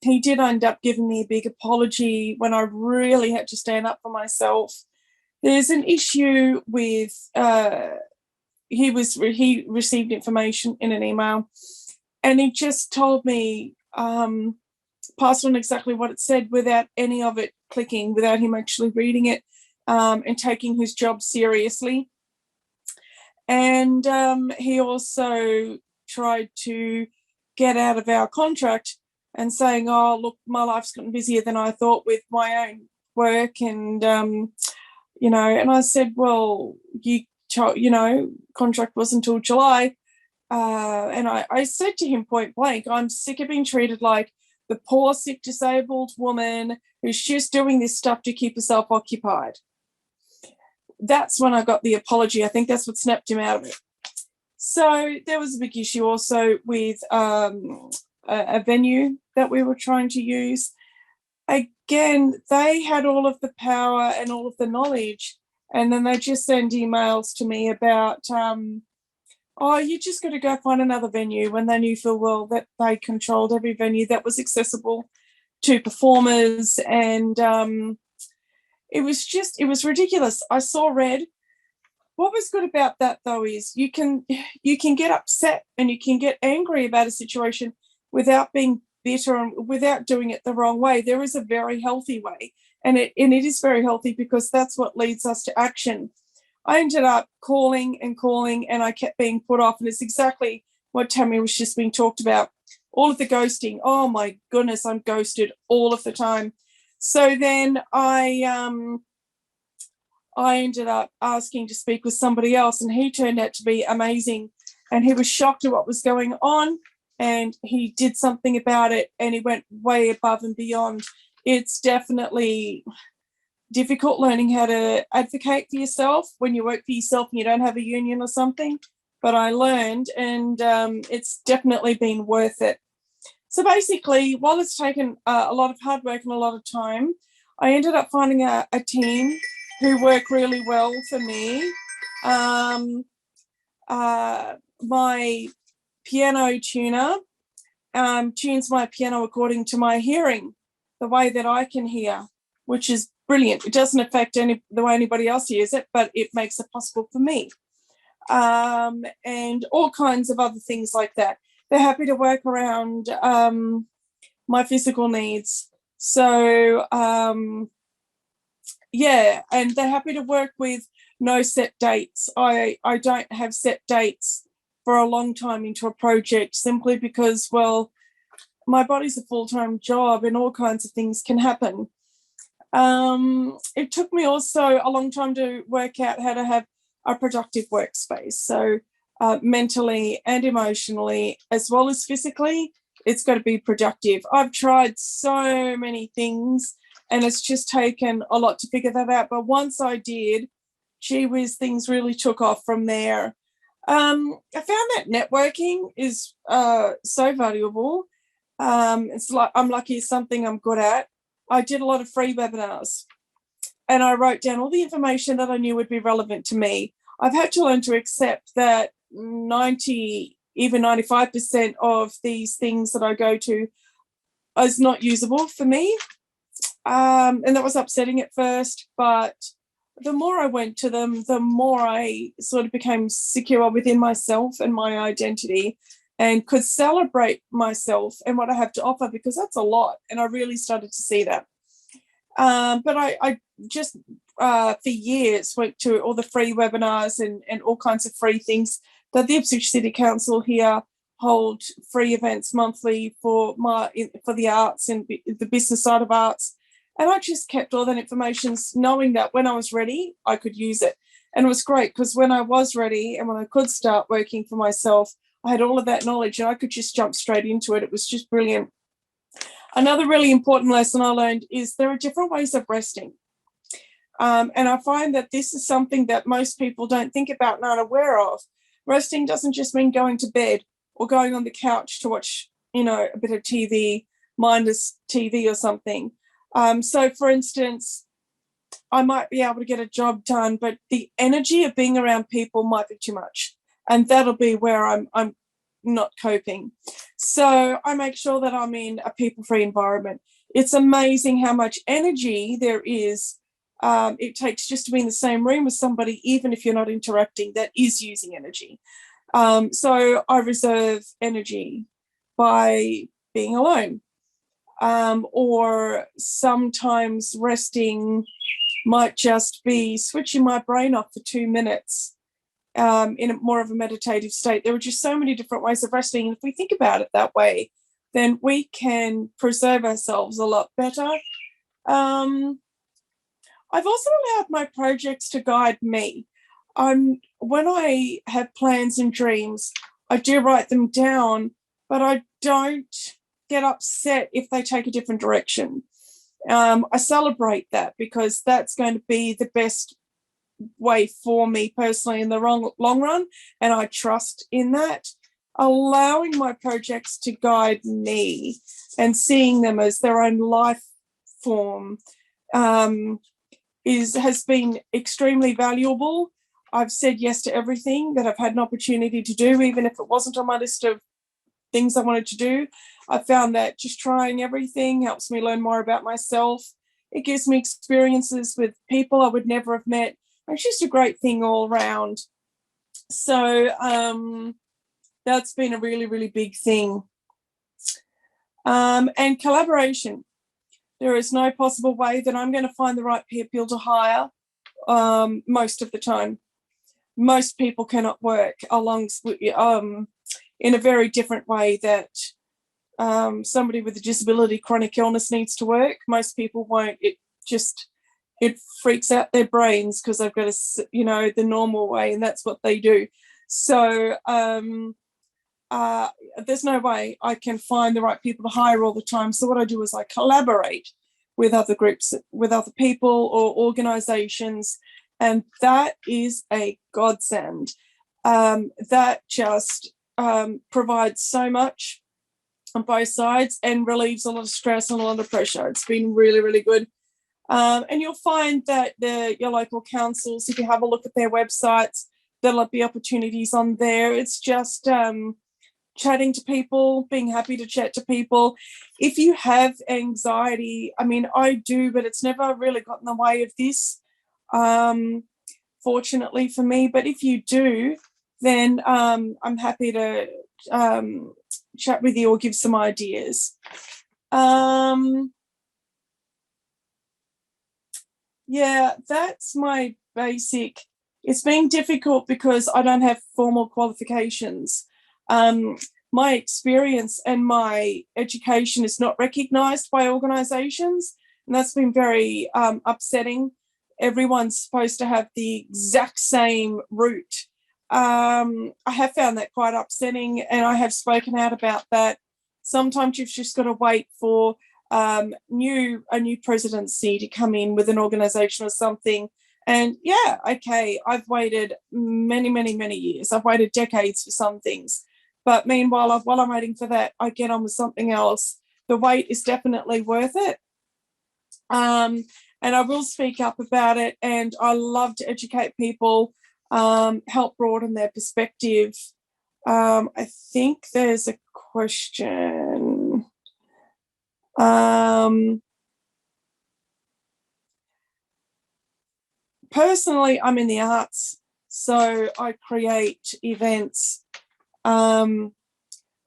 he did end up giving me a big apology when I really had to stand up for myself. There's an issue with, he received information in an email, and he just told me, passed on exactly what it said without any of it clicking, without him actually reading it and taking his job seriously. And he also tried to get out of our contract and saying, oh, look, my life's gotten busier than I thought with my own work. And, you know, and I said, well, you know, contract was until July. And I said to him point blank, I'm sick of being treated like the poor, sick, disabled woman who's just doing this stuff to keep herself occupied. That's when I got the apology. I think that's what snapped him out of it. So there was a big issue also with a venue that we were trying to use. Again, they had all of the power and all of the knowledge, and then they just send emails to me about, oh, you just got to go find another venue, when they knew full well that they controlled every venue that was accessible to performers. And it was ridiculous. I saw red. What was good about that, though, is you can get upset and you can get angry about a situation without being bitter and without doing it the wrong way. There is a very healthy way, and it is very healthy because that's what leads us to action. I ended up calling, and I kept being put off, and it's exactly what Tammy was just being talked about. All of the ghosting. Oh my goodness, I'm ghosted all of the time. So then I ended up asking to speak with somebody else, and he turned out to be amazing, and he was shocked at what was going on, and he did something about it, and he went way above and beyond. It's definitely difficult learning how to advocate for yourself when you work for yourself and you don't have a union or something, but I learned, and it's definitely been worth it. So basically, while it's taken a lot of hard work and a lot of time, I ended up finding a team who work really well for me. My piano tuner tunes my piano according to my hearing, the way that I can hear, which is brilliant. It doesn't affect the way anybody else hears it, but it makes it possible for me. And all kinds of other things like that. They're happy to work around my physical needs. So, yeah, and they're happy to work with no set dates. I don't have set dates for a long time into a project, simply because, well, my body's a full-time job and all kinds of things can happen. It took me also a long time to work out how to have a productive workspace. So mentally and emotionally, as well as physically, it's got to be productive. I've tried so many things, and it's just taken a lot to figure that out. But once I did, gee whiz, things really took off from there. I found that networking is so valuable. It's like I'm lucky it's something I'm good at. I did a lot of free webinars, and I wrote down all the information that I knew would be relevant to me. I've had to learn to accept that 90, even 95% of these things that I go to is not usable for me. and that was upsetting at first, but the more I went to them, the more I sort of became secure within myself and my identity, and could celebrate myself and what I have to offer, because that's a lot. And I really started to see that. But I just for years went to all the free webinars and all kinds of free things that the Ipswich City Council here hold, free events monthly for the arts and the business side of arts. And I just kept all that information, knowing that when I was ready, I could use it. And it was great, because when I was ready and when I could start working for myself, I had all of that knowledge and I could just jump straight into it. It was just brilliant. Another really important lesson I learned is there are different ways of resting. And I find that this is something that most people don't think about and aren't aware of. Resting doesn't just mean going to bed or going on the couch to watch, a bit of TV, mindless TV or something. So, for instance, I might be able to get a job done, but the energy of being around people might be too much. And that'll be where I'm not coping. So I make sure that I'm in a people-free environment. It's amazing how much energy there is. It takes just to be in the same room with somebody, even if you're not interacting, that is using energy. So I reserve energy by being alone. Or sometimes resting might just be switching my brain off for 2 minutes in a more of a meditative state. There are just so many different ways of resting. And if we think about it that way, then we can preserve ourselves a lot better. I've also allowed my projects to guide me. When I have plans and dreams, I do write them down, but I don't get upset if they take a different direction. I celebrate that, because that's going to be the best way for me personally in the long run, and I trust in that. Allowing my projects to guide me and seeing them as their own life form has been extremely valuable. I've said yes to everything that I've had an opportunity to do, even if it wasn't on my list of things I wanted to do. I found that just trying everything helps me learn more about myself. It gives me experiences with people I would never have met. It's just a great thing all around. So that's been a really, really big thing. And collaboration. There is no possible way that I'm going to find the right people to hire most of the time. Most people cannot work in a very different way that somebody with a disability, chronic illness needs to work. Most people won't. It freaks out their brains because they've got the normal way, and that's what they do. So there's no way I can find the right people to hire all the time. So what I do is I collaborate with other groups, with other people or organizations, and that is a godsend. That just provides so much on both sides and relieves a lot of stress and a lot of pressure. It's been really, really good. And you'll find that your local councils, if you have a look at their websites, there'll be opportunities on there. It's just chatting to people, being happy to chat to people. If you have anxiety, I mean, I do, but it's never really got in the way of this, fortunately for me. But if you do, then I'm happy to chat with you or give some ideas. Yeah, that's my basic. It's been difficult because I don't have formal qualifications. My experience and my education is not recognised by organisations, and that's been very upsetting. Everyone's supposed to have the exact same route. I have found that quite upsetting, and I have spoken out about that. Sometimes you've just got to wait for a new presidency to come in with an organisation or something. And yeah, okay, I've waited many, many, many years. I've waited decades for some things. But meanwhile, while I'm waiting for that, I get on with something else. The wait is definitely worth it. And I will speak up about it. And I love to educate people, help broaden their perspective. I think there's a question. personally, I'm in the arts, so I create events.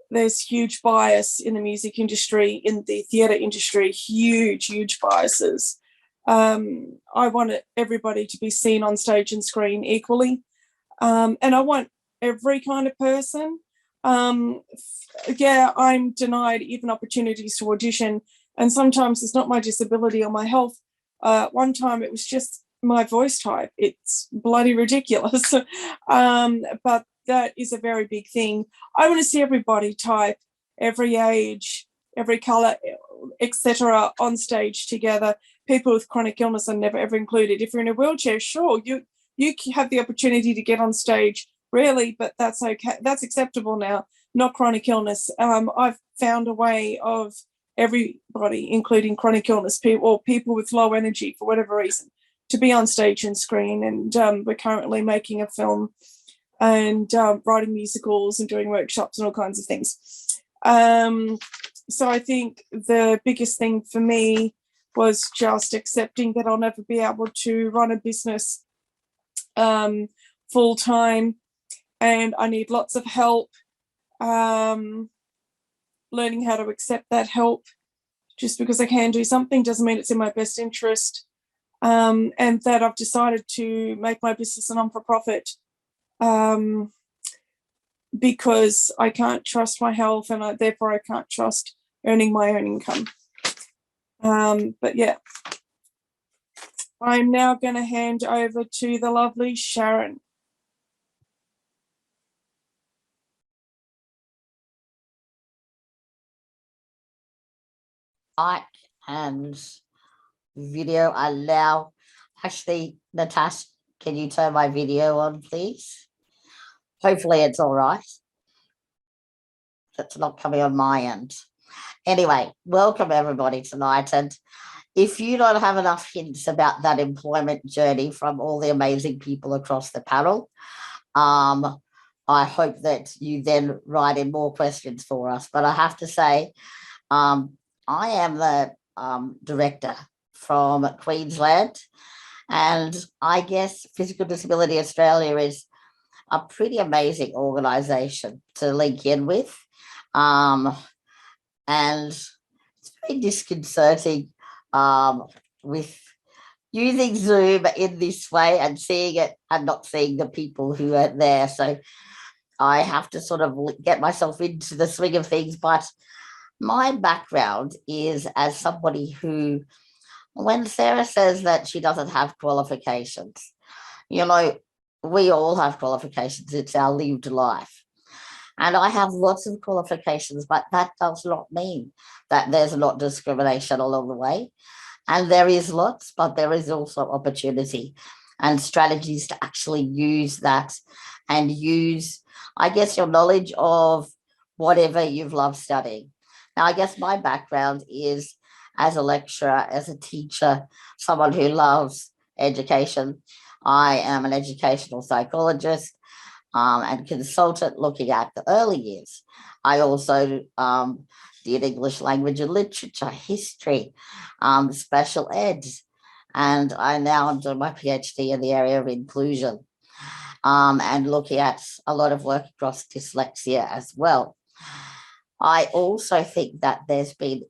There's huge bias in the music industry, in the theatre industry, huge biases. I want everybody to be seen on stage and screen equally. And I want every kind of person. Yeah, I'm denied even opportunities to audition, and sometimes it's not my disability or my health. One time it was just my voice type. It's bloody ridiculous. But that is a very big thing. I want to see everybody type, every age, every colour, etc., on stage together. People with chronic illness are never ever included. If you're in a wheelchair, sure, you have the opportunity to get on stage, rarely, but that's okay. That's acceptable now. Not chronic illness. I've found a way of everybody, including chronic illness people or people with low energy for whatever reason, to be on stage and screen. And we're currently making a film and writing musicals and doing workshops and all kinds of things. So I think the biggest thing for me was just accepting that I'll never be able to run a business full time, and I need lots of help. Learning how to accept that help. Just because I can do something doesn't mean it's in my best interest. And that I've decided to make my business a non-for-profit because I can't trust my health, and therefore I can't trust earning my own income. But yeah, I'm now going to hand over to the lovely Sharon. Mic and video allow. Actually, Natasha, can you turn my video on, please? Hopefully it's all right. It's not coming on my end. Anyway, welcome everybody tonight. And if you don't have enough hints about that employment journey from all the amazing people across the panel, I hope that you then write in more questions for us. But I have to say, I am the director from Queensland, and I guess Physical Disability Australia is a pretty amazing organisation to link in with. And it's very disconcerting with using Zoom in this way and seeing it and not seeing the people who are there. So I have to sort of get myself into the swing of things. But my background is as somebody who, when Sarah says that she doesn't have qualifications, you know, we all have qualifications. It's our lived life. And I have lots of qualifications, but that does not mean that there's not discrimination along the way. And there is lots, but there is also opportunity and strategies to actually use that and use, I guess, your knowledge of whatever you've loved studying. Now, I guess my background is as a lecturer, as a teacher, someone who loves education. I am an educational psychologist and consultant looking at the early years. I also did English language and literature, history, special ed, and I now am doing my PhD in the area of inclusion and looking at a lot of work across dyslexia as well. I also think that there's been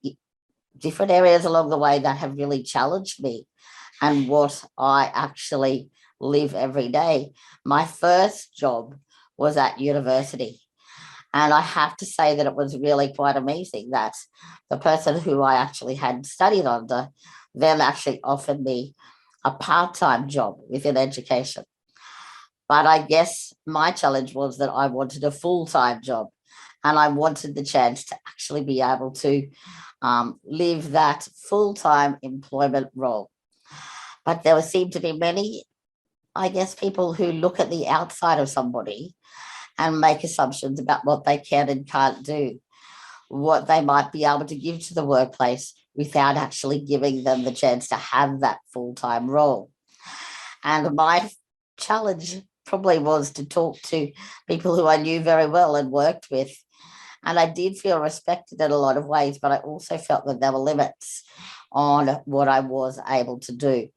different areas along the way that have really challenged me and what I actually live every day. My first job was at university. And I have to say that it was really quite amazing that the person who I actually had studied under then actually offered me a part-time job within education. But I guess my challenge was that I wanted a full-time job, and I wanted the chance to actually be able to live that full-time employment role. But there seem to be many, I guess, people who look at the outside of somebody and make assumptions about what they can and can't do, what they might be able to give to the workplace without actually giving them the chance to have that full-time role. And my challenge probably was to talk to people who I knew very well and worked with. And I did feel respected in a lot of ways, but I also felt that there were limits on what I was able to do.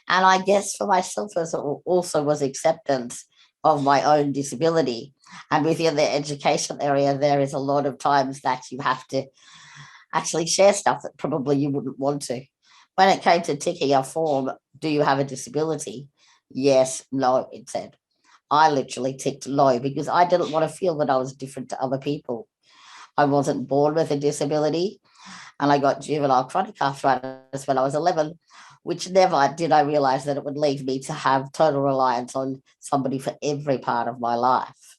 And I guess for myself, as also was acceptance of my own disability. And within the education area, there is a lot of times that you have to actually share stuff that probably you wouldn't want to. When it came to ticking a form, do you have a disability? Yes, no, it said. I literally ticked no because I didn't want to feel that I was different to other people. I wasn't born with a disability, and I got juvenile chronic arthritis when I was 11, which never did I realize that it would lead me to have total reliance on somebody for every part of my life.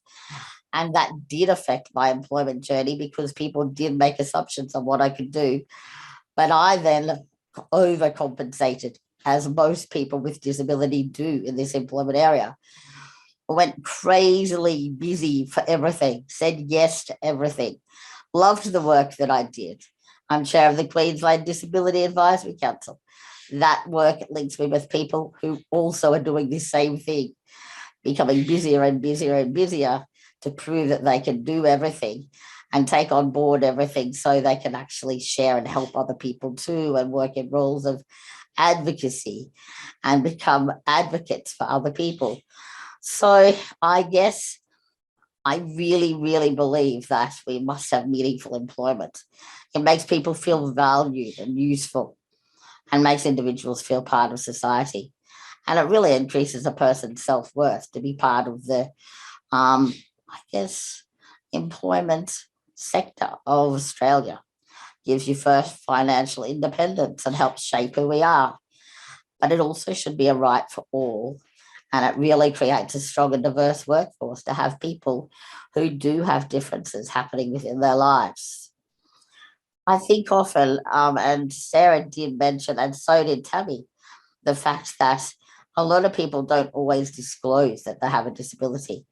And that did affect my employment journey because people did make assumptions on what I could do. But I then overcompensated, as most people with disability do in this employment area. I went crazily busy for everything, said yes to everything, loved the work that I did. I'm chair of the Queensland Disability Advisory Council. That work links me with people who also are doing this same thing, becoming busier and busier and busier to prove that they can do everything and take on board everything so they can actually share and help other people too, and work in roles of advocacy and become advocates for other people. So I guess I really, really believe that we must have meaningful employment. It makes people feel valued and useful and makes individuals feel part of society. And it really increases a person's self-worth to be part of the, I guess, employment sector of Australia. Gives you first financial independence and helps shape who we are. But it also should be a right for all. And it really creates a strong and diverse workforce to have people who do have differences happening within their lives. I think often, and Sarah did mention, and so did Tammy, the fact that a lot of people don't always disclose that they have a disability.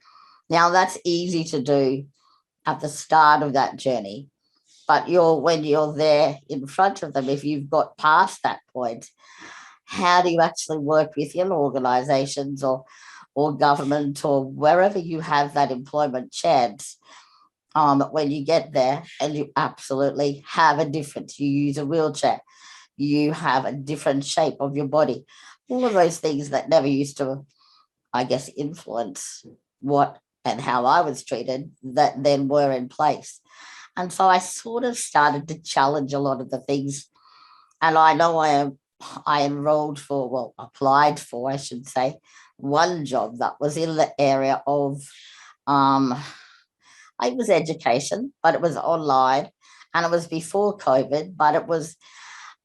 Now, that's easy to do at the start of that journey, but when you're there in front of them, if you've got past that point, how do you actually work within organisations or government or wherever you have that employment chance when you get there and you absolutely have a difference? You use a wheelchair, you have a different shape of your body, all of those things that never used to, I guess, influence what and how I was treated that then were in place. And so I sort of started to challenge a lot of the things. And I know I enrolled for, well, applied for, I should say, one job that was in the area of, it was education, but it was online, and it was before COVID, but it was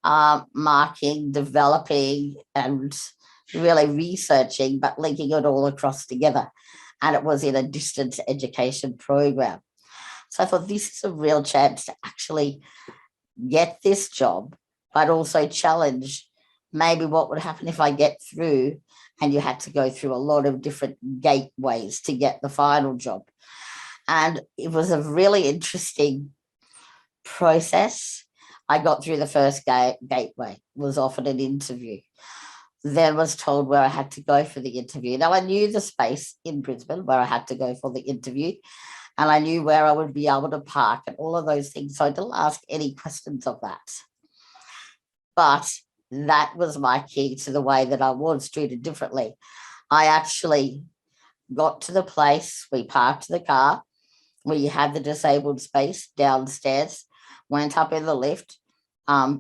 marking, developing, and really researching, but linking it all across together. And it was in a distance education program. So I thought this is a real chance to actually get this job, but also challenge maybe what would happen if I get through and you had to go through a lot of different gateways to get the final job. And it was a really interesting process. I got through the first gateway, was offered an interview, then was told where I had to go for the interview. Now, I knew the space in Brisbane where I had to go for the interview, and I knew where I would be able to park and all of those things. So I didn't ask any questions of that. But that was my key to the way that I was treated differently. I actually got to the place, we parked the car, we had the disabled space downstairs, went up in the lift,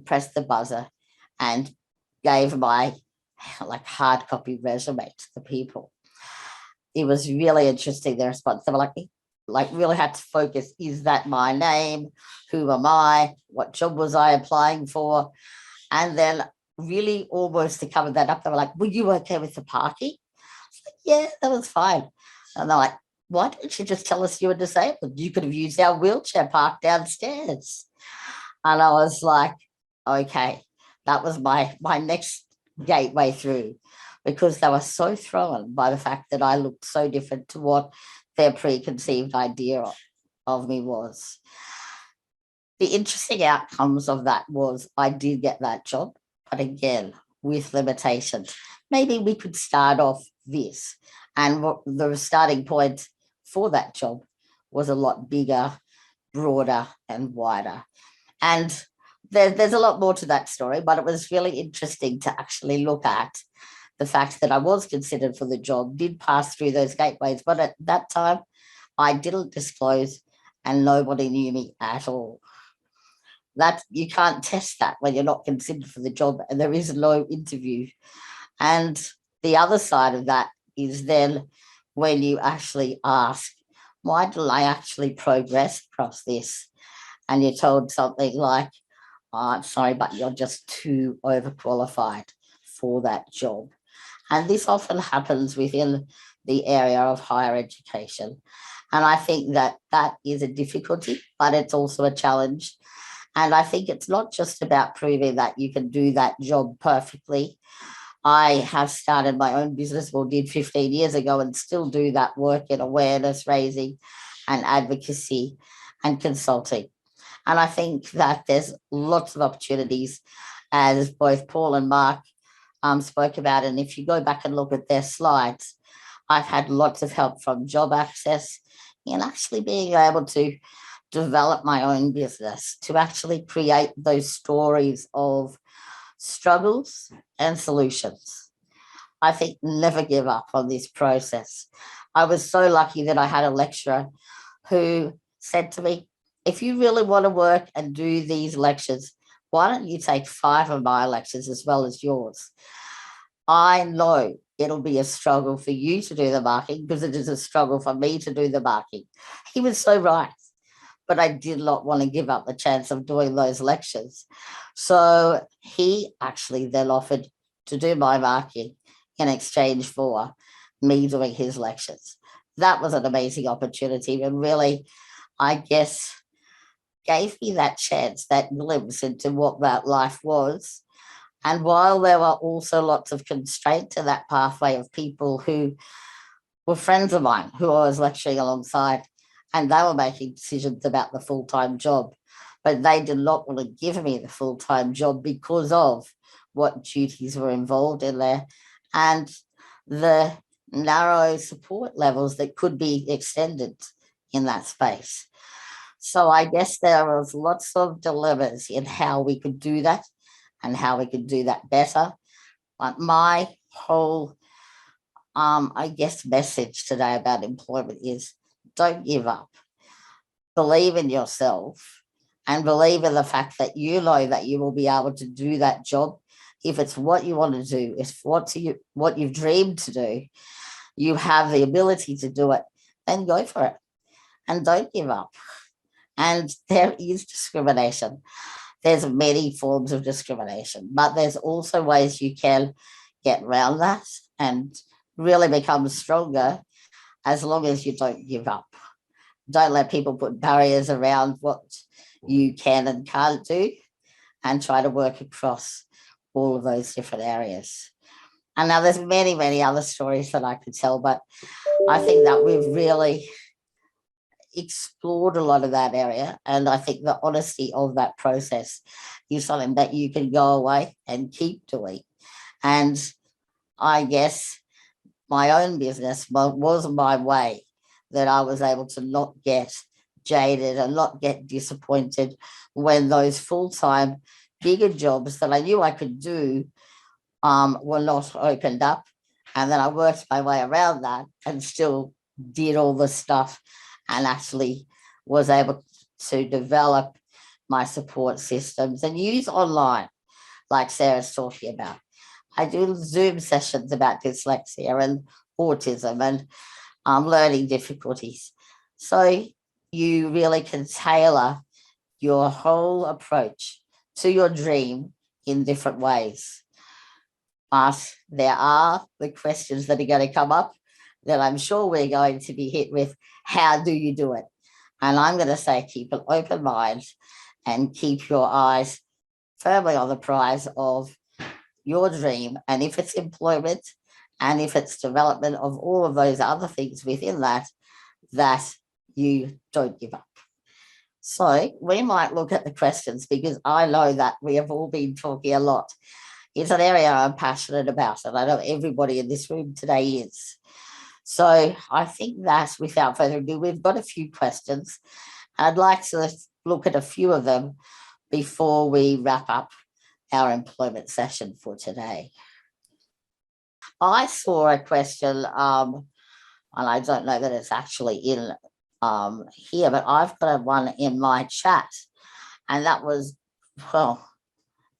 pressed the buzzer, and gave my hard copy resume to the people. It was really interesting, their response. They were really had to focus. Is that my name? Who am I? What job was I applying for? And then really almost to cover that up, they were like, were you okay with the parking? I was like, yeah, that was fine. And they're like, why didn't you just tell us you were disabled? You could have used our wheelchair park downstairs. And I was like, okay, that was my next gateway through, because they were so thrown by the fact that I looked so different to what their preconceived idea of me was. The interesting outcomes of that was I did get that job, but again, with limitations. Maybe we could start off this, and the starting point for that job was a lot bigger, broader, and wider. And there's a lot more to that story, but it was really interesting to actually look at the fact that I was considered for the job did pass through those gateways. But at that time, I didn't disclose and nobody knew me at all. That you can't test that when you're not considered for the job and there is no interview. And the other side of that is then when you actually ask, why didn't I actually progress across this? And you're told something like, oh, I'm sorry, but you're just too overqualified for that job. And this often happens within the area of higher education. And I think that that is a difficulty, but it's also a challenge. And I think it's not just about proving that you can do that job perfectly. I have started my own business, or did 15 years ago, and still do that work in awareness raising and advocacy and consulting. And I think that there's lots of opportunities, as both Paul and Mark spoke about. And if you go back and look at their slides, I've had lots of help from job access in actually being able to develop my own business, to actually create those stories of struggles and solutions. I think never give up on this process. I was so lucky that I had a lecturer who said to me, if you really want to work and do these lectures, why don't you take 5 of my lectures as well as yours? I know it'll be a struggle for you to do the marking because it is a struggle for me to do the marking. He was so right. But I did not want to give up the chance of doing those lectures. So he actually then offered to do my marking in exchange for me doing his lectures. That was an amazing opportunity and really, I guess, gave me that chance, that glimpse into what that life was. And while there were also lots of constraint to that pathway of people who were friends of mine who I was lecturing alongside, and they were making decisions about the full-time job, but they did not want to give me the full-time job because of what duties were involved in there and the narrow support levels that could be extended in that space. So I guess there was lots of dilemmas in how we could do that and how we could do that better. But my whole, I guess, message today about employment is don't give up. Believe in yourself and believe in the fact that you know that you will be able to do that job. If it's what you want to do, if what you've dreamed to do, you have the ability to do it, then go for it and don't give up. And there is discrimination. There's many forms of discrimination, but there's also ways you can get around that and really become stronger as long as you don't give up. Don't let people put barriers around what you can and can't do and try to work across all of those different areas. And now there's many, many other stories that I could tell, but I think that we've really explored a lot of that area. And I think the honesty of that process is something that you can go away and keep doing. And I guess my own business was my way that I was able to not get jaded and not get disappointed when those full-time bigger jobs that I knew I could do were not opened up. And then I worked my way around that and still did all the stuff and actually was able to develop my support systems and use online, like Sarah's talking about. I do Zoom sessions about dyslexia and autism and learning difficulties. So you really can tailor your whole approach to your dream in different ways. But there are the questions that are going to come up that I'm sure we're going to be hit with. How do you do it? And I'm going to say keep an open mind and keep your eyes firmly on the prize of your dream. And if it's employment and if it's development of all of those other things within that, that you don't give up. So we might look at the questions because I know that we have all been talking a lot. It's an area I'm passionate about, and I know everybody in this room today is. So I think that without further ado, we've got a few questions. I'd like to look at a few of them before we wrap up our employment session for today. I saw a question, and I don't know that it's actually in here, but I've got one in my chat, and that was, well,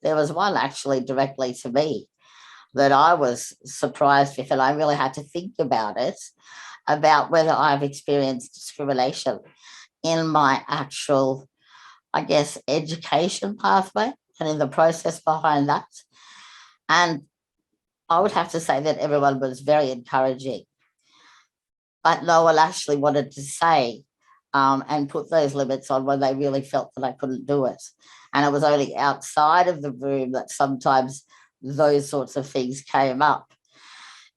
there was one actually directly to me that I was surprised with, and I really had to think about it, about whether I've experienced discrimination in my actual, I guess, education pathway and in the process behind that. And I would have to say that everyone was very encouraging, but no one actually wanted to say and put those limits on when they really felt that I couldn't do it. And it was only outside of the room that sometimes those sorts of things came up.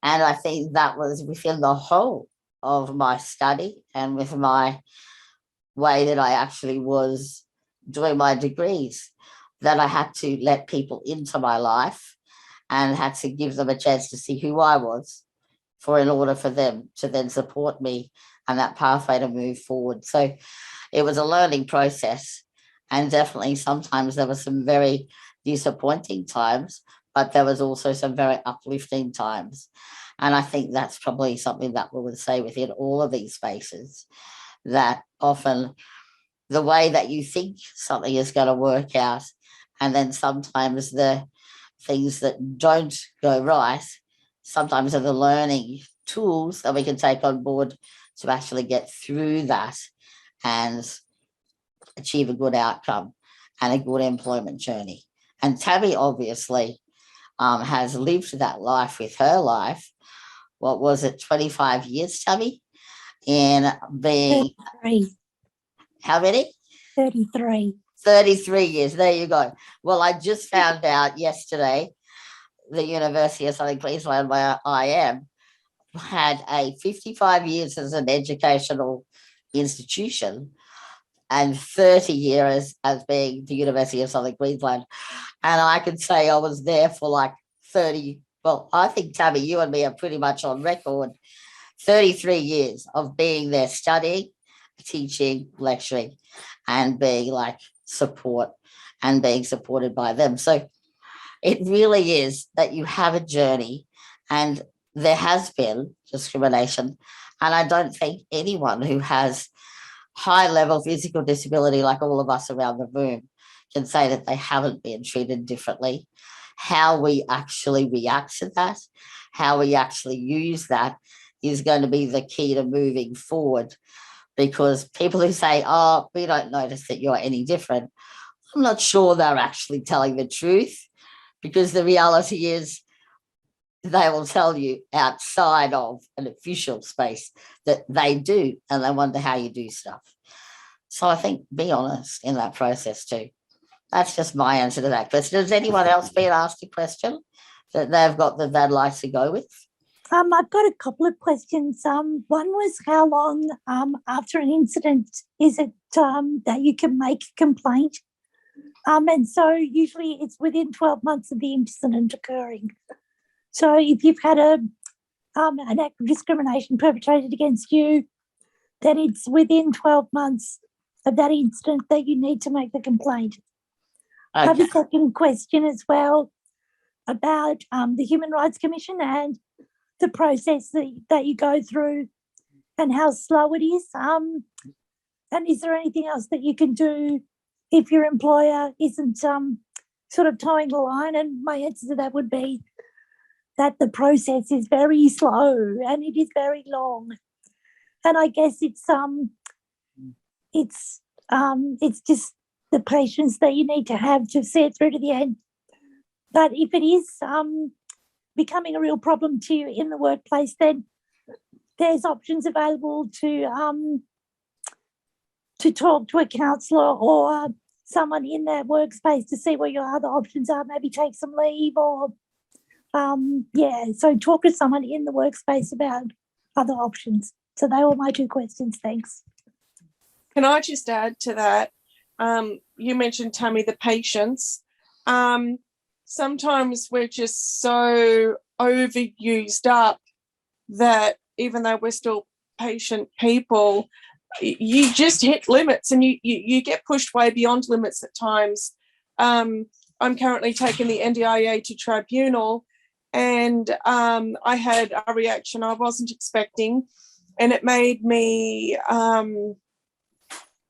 And I think that was within the whole of my study and with my way that I actually was doing my degrees, that I had to let people into my life and had to give them a chance to see who I was in order for them to then support me and that pathway to move forward. So it was a learning process, and definitely sometimes there were some very disappointing times, but there was also some very uplifting times. And I think that's probably something that we would say within all of these spaces, that often the way that you think something is going to work out, and then sometimes the things that don't go right, sometimes are the learning tools that we can take on board to actually get through that and achieve a good outcome and a good employment journey. And Tabby obviously has lived that life with her life. What was it, 25 years, Tabby? In being 33. How many? 33. 33 years. There you go. Well, I just found out yesterday the University of Southern Queensland, where I am, had a 55 years as an educational institution and 30 years as being the University of Southern Queensland. And I can say I was there for like 30, well, I think, Tabby, you and me are pretty much on record, 33 years of being there studying, teaching, lecturing, and being like support and being supported by them. So it really is that you have a journey, and there has been discrimination. And I don't think anyone who has high level physical disability, like all of us around the room, can say that they haven't been treated differently. How we actually react to that, how we actually use that, is going to be the key to moving forward. Because people who say, oh, we don't notice that you're any different, I'm not sure they're actually telling the truth, because the reality is they will tell you outside of an official space that they do, and they wonder how you do stuff. So I think be honest in that process too. That's just my answer to that question. Has anyone else been asked a question that they've got that they'd like to go with? I've got a couple of questions. One was, how long after an incident is it that you can make a complaint? And so usually it's within 12 months of the incident occurring. So if you've had an act of discrimination perpetrated against you, then it's within 12 months of that incident that you need to make the complaint. I have a second question as well about the Human Rights Commission and the process that you go through and how slow it is. And is there anything else that you can do if your employer isn't sort of towing the line? And my answer to that would be that the process is very slow and it is very long. And I guess it's just the patience that you need to have to see it through to the end. But if it is becoming a real problem to you in the workplace, then there's options available to talk to a counsellor or someone in that workspace to see what your other options are. Maybe take some leave or so talk to someone in the workspace about other options. So they were my two questions. Thanks. Can I just add to that? You mentioned, Tammy, the patience. Sometimes we're just so overused up that even though we're still patient people, you just hit limits and you get pushed way beyond limits at times. I'm currently taking the NDIA to tribunal, and I had a reaction I wasn't expecting, and it made me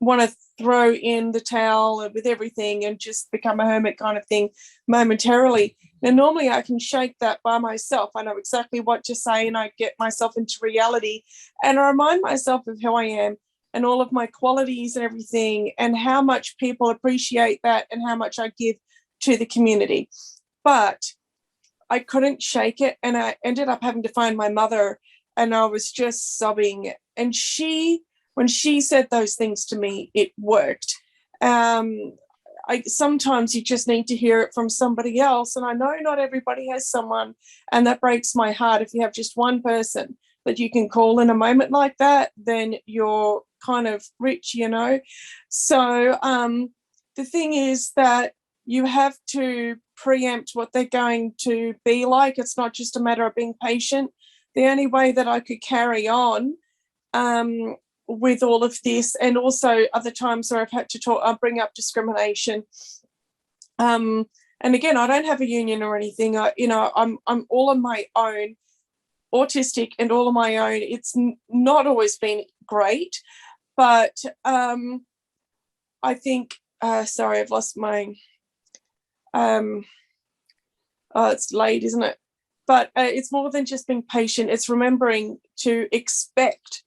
want to throw in the towel with everything and just become a hermit kind of thing momentarily. Now, normally I can shake that by myself. I know exactly what to say, and I get myself into reality, and I remind myself of who I am and all of my qualities and everything, and how much people appreciate that and how much I give to the community. But I couldn't shake it, and I ended up having to find my mother, and I was just sobbing. And when she said those things to me, it worked. Sometimes you just need to hear it from somebody else, and I know not everybody has someone, and that breaks my heart. If you have just one person that you can call in a moment like that, then you're kind of rich, you know. So the thing is that you have to preempt what they're going to be like. It's not just a matter of being patient. The only way that I could carry on with all of this, and also other times where I've had to bring up discrimination. And again, I don't have a union or anything. I'm all on my own, autistic and all on my own. It's not always been great, but I think, sorry, I've lost my, it's late, isn't it? But it's more than just being patient. It's remembering to expect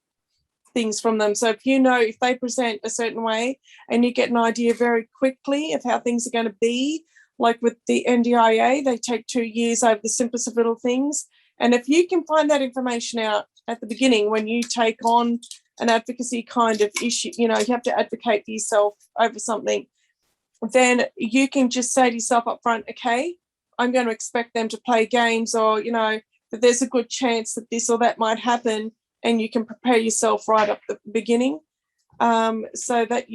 things from them. So if they present a certain way and you get an idea very quickly of how things are going to be, like with the NDIA, they take 2 years over the simplest of little things. And if you can find that information out at the beginning, when you take on an advocacy kind of issue, you have to advocate for yourself over something, then you can just say to yourself up front, okay, I'm going to expect them to play games, or, that there's a good chance that this or that might happen, and you can prepare yourself right up the beginning, so that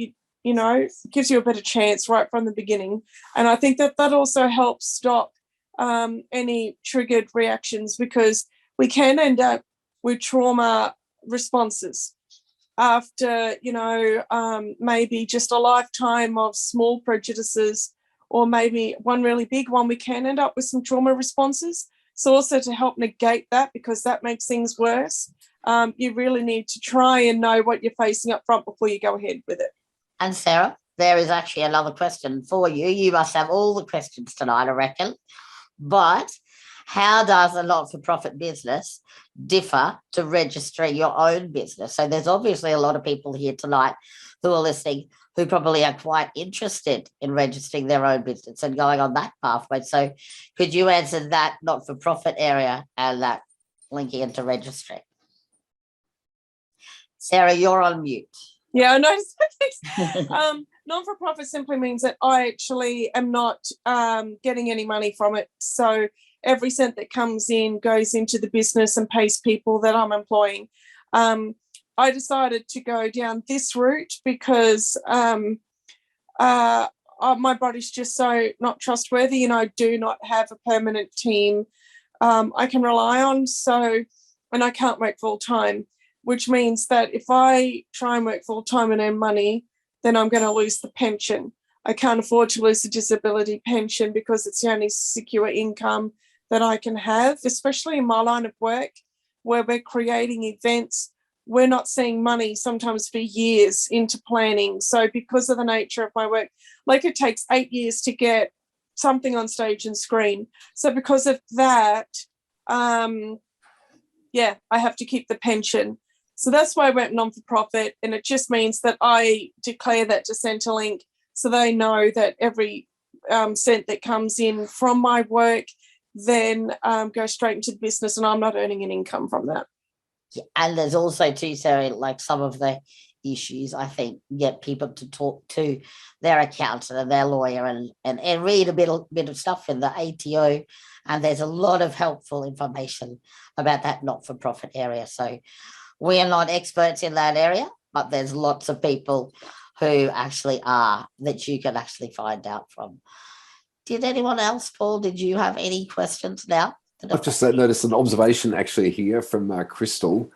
gives you a better chance right from the beginning. And I think that also helps stop any triggered reactions, because we can end up with trauma responses after, maybe just a lifetime of small prejudices, or maybe one really big one. We can end up with some trauma responses. So also to help negate that, because that makes things worse, you really need to try and know what you're facing up front before you go ahead with it. And Sarah, there is actually another question for you. You must have all the questions tonight, I reckon. But how does a not-for-profit business differ to registering your own business? So there's obviously a lot of people here tonight who are listening who probably are quite interested in registering their own business and going on that pathway. So could you answer that not-for-profit area and that linking into registering? Sarah, you're on mute. Yeah, I noticed. Non-for-profit simply means that I actually am not getting any money from it. So every cent that comes in goes into the business and pays people that I'm employing. I decided to go down this route because my body's just so not trustworthy, and I do not have a permanent team I can rely on. And I can't work full time, which means that if I try and work full time and earn money, then I'm going to lose the pension. I can't afford to lose the disability pension, because it's the only secure income that I can have, especially in my line of work where we're creating events. We're not seeing money sometimes for years into planning. So because of the nature of my work, like it takes 8 years to get something on stage and screen. So because of that, I have to keep the pension. So that's why I went non-for-profit, and it just means that I declare that to Centrelink, so they know that every cent that comes in from my work then goes straight into the business, and I'm not earning an income from that. Yeah, and there's also too, Sarah, like some of the issues, I think, get people to talk to their accountant and their lawyer and read a bit of stuff in the ATO, and there's a lot of helpful information about that not-for-profit area. So we are not experts in that area, but there's lots of people who actually are, that you can actually find out from. Did anyone else, Paul, did you have any questions now? I've just noticed an observation actually here from Crystal.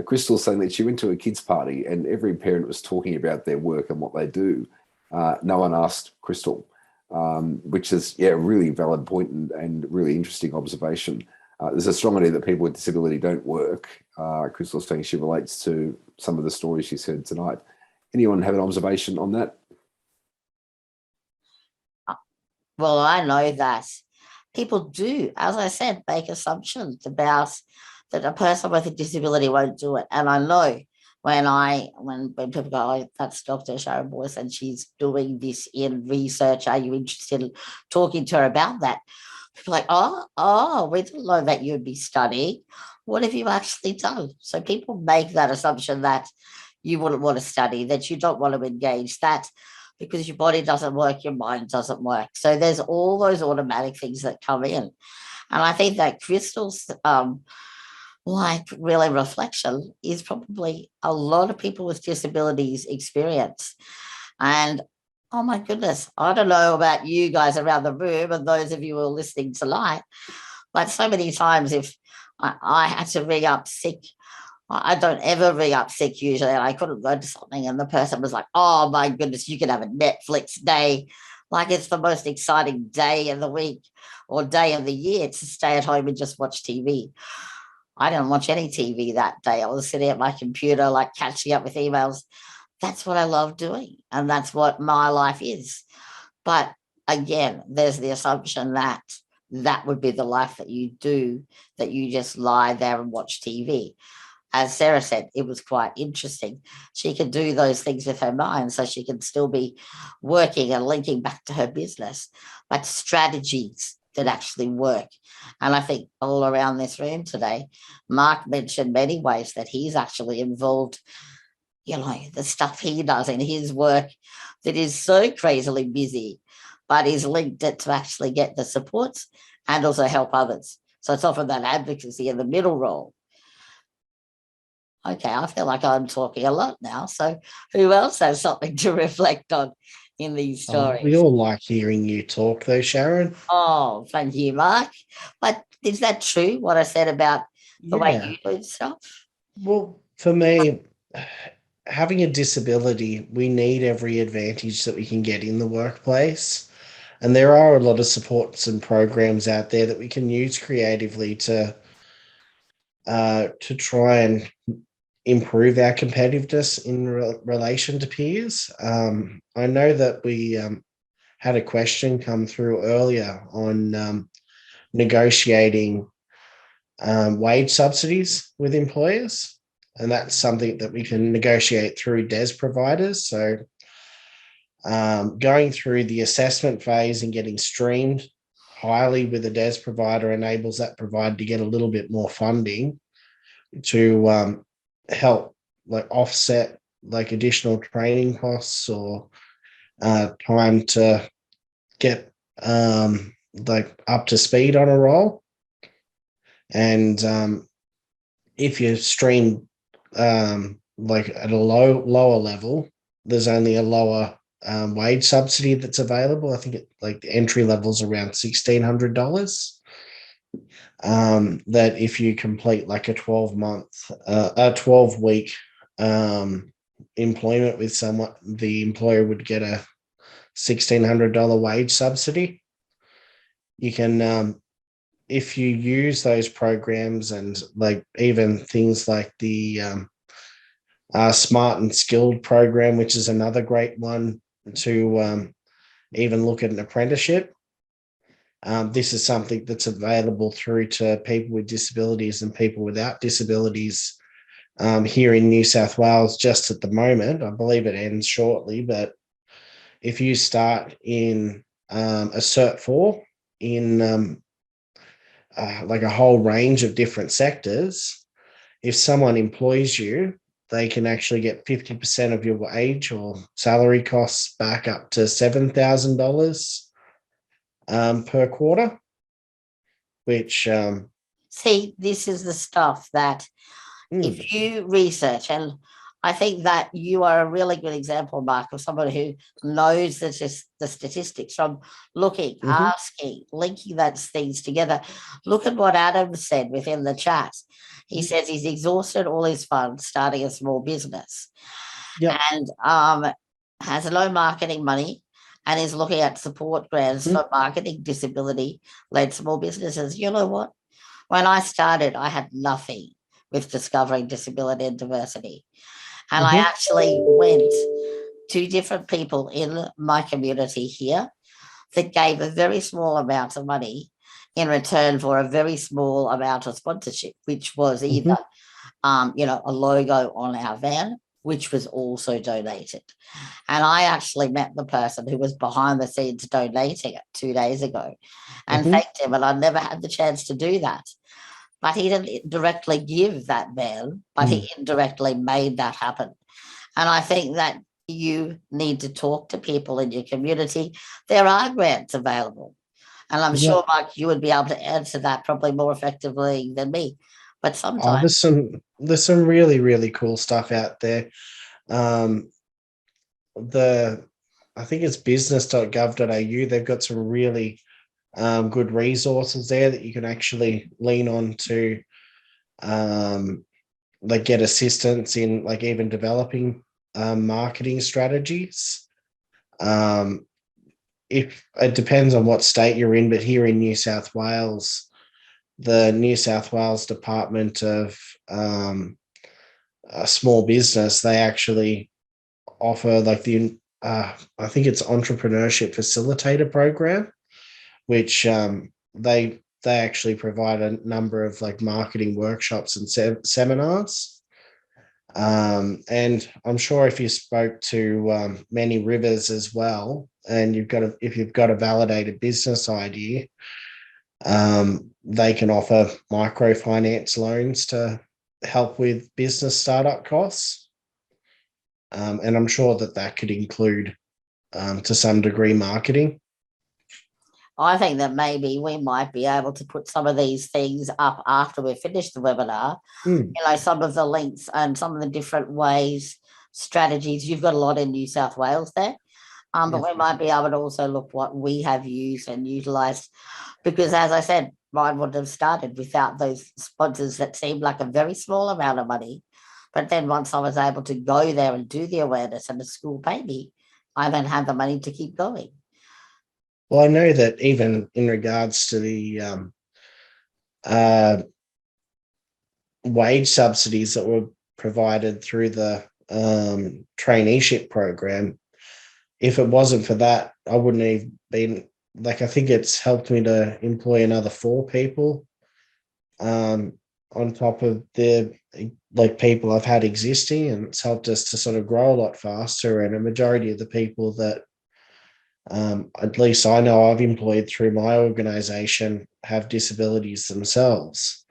Crystal saying that she went to a kids' party and every parent was talking about their work and what they do. No one asked Crystal. which is, yeah, a really valid point and really interesting observation. There's a strong idea that people with disability don't work. Crystal's saying she relates to some of the stories she's heard tonight. Anyone have an observation on that? Well, I know that people do, as I said, make assumptions about that a person with a disability won't do it. And I know when people go, oh, that's Dr. Sharon Boyce and she's doing this in research, are you interested in talking to her about that? People are like, oh, we didn't know that you'd be studying. What have you actually done? So people make that assumption that you wouldn't want to study, that you don't want to engage, that because your body doesn't work, your mind doesn't work. So there's all those automatic things that come in. And I think that Crystal's really reflection is probably a lot of people with disabilities experience. And oh my goodness, I don't know about you guys around the room and those of you who are listening tonight, but so many times if I had to ring up sick, I don't ever ring up sick usually, and I couldn't go to something and the person was like, oh my goodness, you can have a Netflix day. Like it's the most exciting day of the week or day of the year to stay at home and just watch TV. I didn't watch any TV that day. I was sitting at my computer, like catching up with emails. That's what I love doing. And that's what my life is. But again, there's the assumption that that would be the life that you do, that you just lie there and watch TV. As Sarah said, it was quite interesting. She could do those things with her mind, so she can still be working and linking back to her business, but strategies that actually work. And I think all around this room today, Mark mentioned many ways that he's actually involved, the stuff he does in his work that is so crazily busy, but he's linked it to actually get the supports and also help others. So it's often that advocacy in the middle role. Okay, I feel like I'm talking a lot now. So who else has something to reflect on in these stories? We all like hearing you talk though, Sharon. Oh, thank you, Mark. But is that true, what I said about the way you do stuff? Well, for me, having a disability, we need every advantage that we can get in the workplace. And there are a lot of supports and programs out there that we can use creatively to try and improve our competitiveness in relation to peers. I know that we had a question come through earlier on negotiating wage subsidies with employers, and that's something that we can negotiate through DES providers. So going through the assessment phase and getting streamed highly with a DES provider enables that provider to get a little bit more funding to help offset additional training costs or time to get up to speed on a role. And if you stream at a lower level, there's only a lower wage subsidy that's available. I think the entry level is around $1,600. That if you complete a 12-week employment with someone, the employer would get a $1,600 wage subsidy. You can, if you use those programs and even things like the Smart and Skilled program, which is another great one to even look at an apprenticeship. This is something that's available through to people with disabilities and people without disabilities here in New South Wales just at the moment. I believe it ends shortly, but if you start in a Cert 4 in a whole range of different sectors, if someone employs you, they can actually get 50% of your wage or salary costs back up to $7,000 per quarter, which see, this is the stuff that if you research, and I think that you are a really good example, Mark, of someone who knows the statistics from looking, asking, linking those things together. Look at what Adam said within the chat. He says he's exhausted all his funds starting a small business and has no marketing money and is looking at support grants Mhm. for marketing disability-led small businesses. You know what? When I started, I had nothing with discovering disability and diversity. And I Mhm. actually went to different people in my community here that gave a very small amount of money in return for a very small amount of sponsorship, which was either, a logo on our van, which was also donated. And I actually met the person who was behind the scenes donating it 2 days ago and Mhm. thanked him. And I never had the chance to do that. But he didn't directly give that van, but he indirectly made that happen. And I think that you need to talk to people in your community. There are grants available. And I'm Yeah. sure, Mike, you would be able to answer that probably more effectively than me. But Oh, sometimes there's some really, really cool stuff out there. Um, I think it's business.gov.au. They've got some really good resources there that you can actually lean on to like get assistance in like even developing marketing strategies. If it depends on what state you're in, but here in New South Wales, the New South Wales Department of a Small Business, they actually offer like I think it's Entrepreneurship Facilitator Program, which they actually provide a number of like marketing workshops and seminars. And I'm sure if you spoke to Many Rivers as well, and if you've got a validated business idea, they can offer microfinance loans to help with business startup costs. And I'm sure that could include to some degree marketing. I think that maybe we might be able to put some of these things up after we finish the webinar. Some of the links and some of the different ways, strategies. You've got a lot in New South Wales there. But we might be able to also look what we have used and utilised, because as I said, mine would have started without those sponsors that seemed like a very small amount of money. But then once I was able to go there and do the awareness and the school paid me, I then had the money to keep going. Well, I know that even in regards to the wage subsidies that were provided through the traineeship program, if it wasn't for that, I wouldn't have been like, I think it's helped me to employ another 4 people on top of the like people I've had existing, and it's helped us to sort of grow a lot faster. And a majority of the people that at least I know I've employed through my organization have disabilities themselves.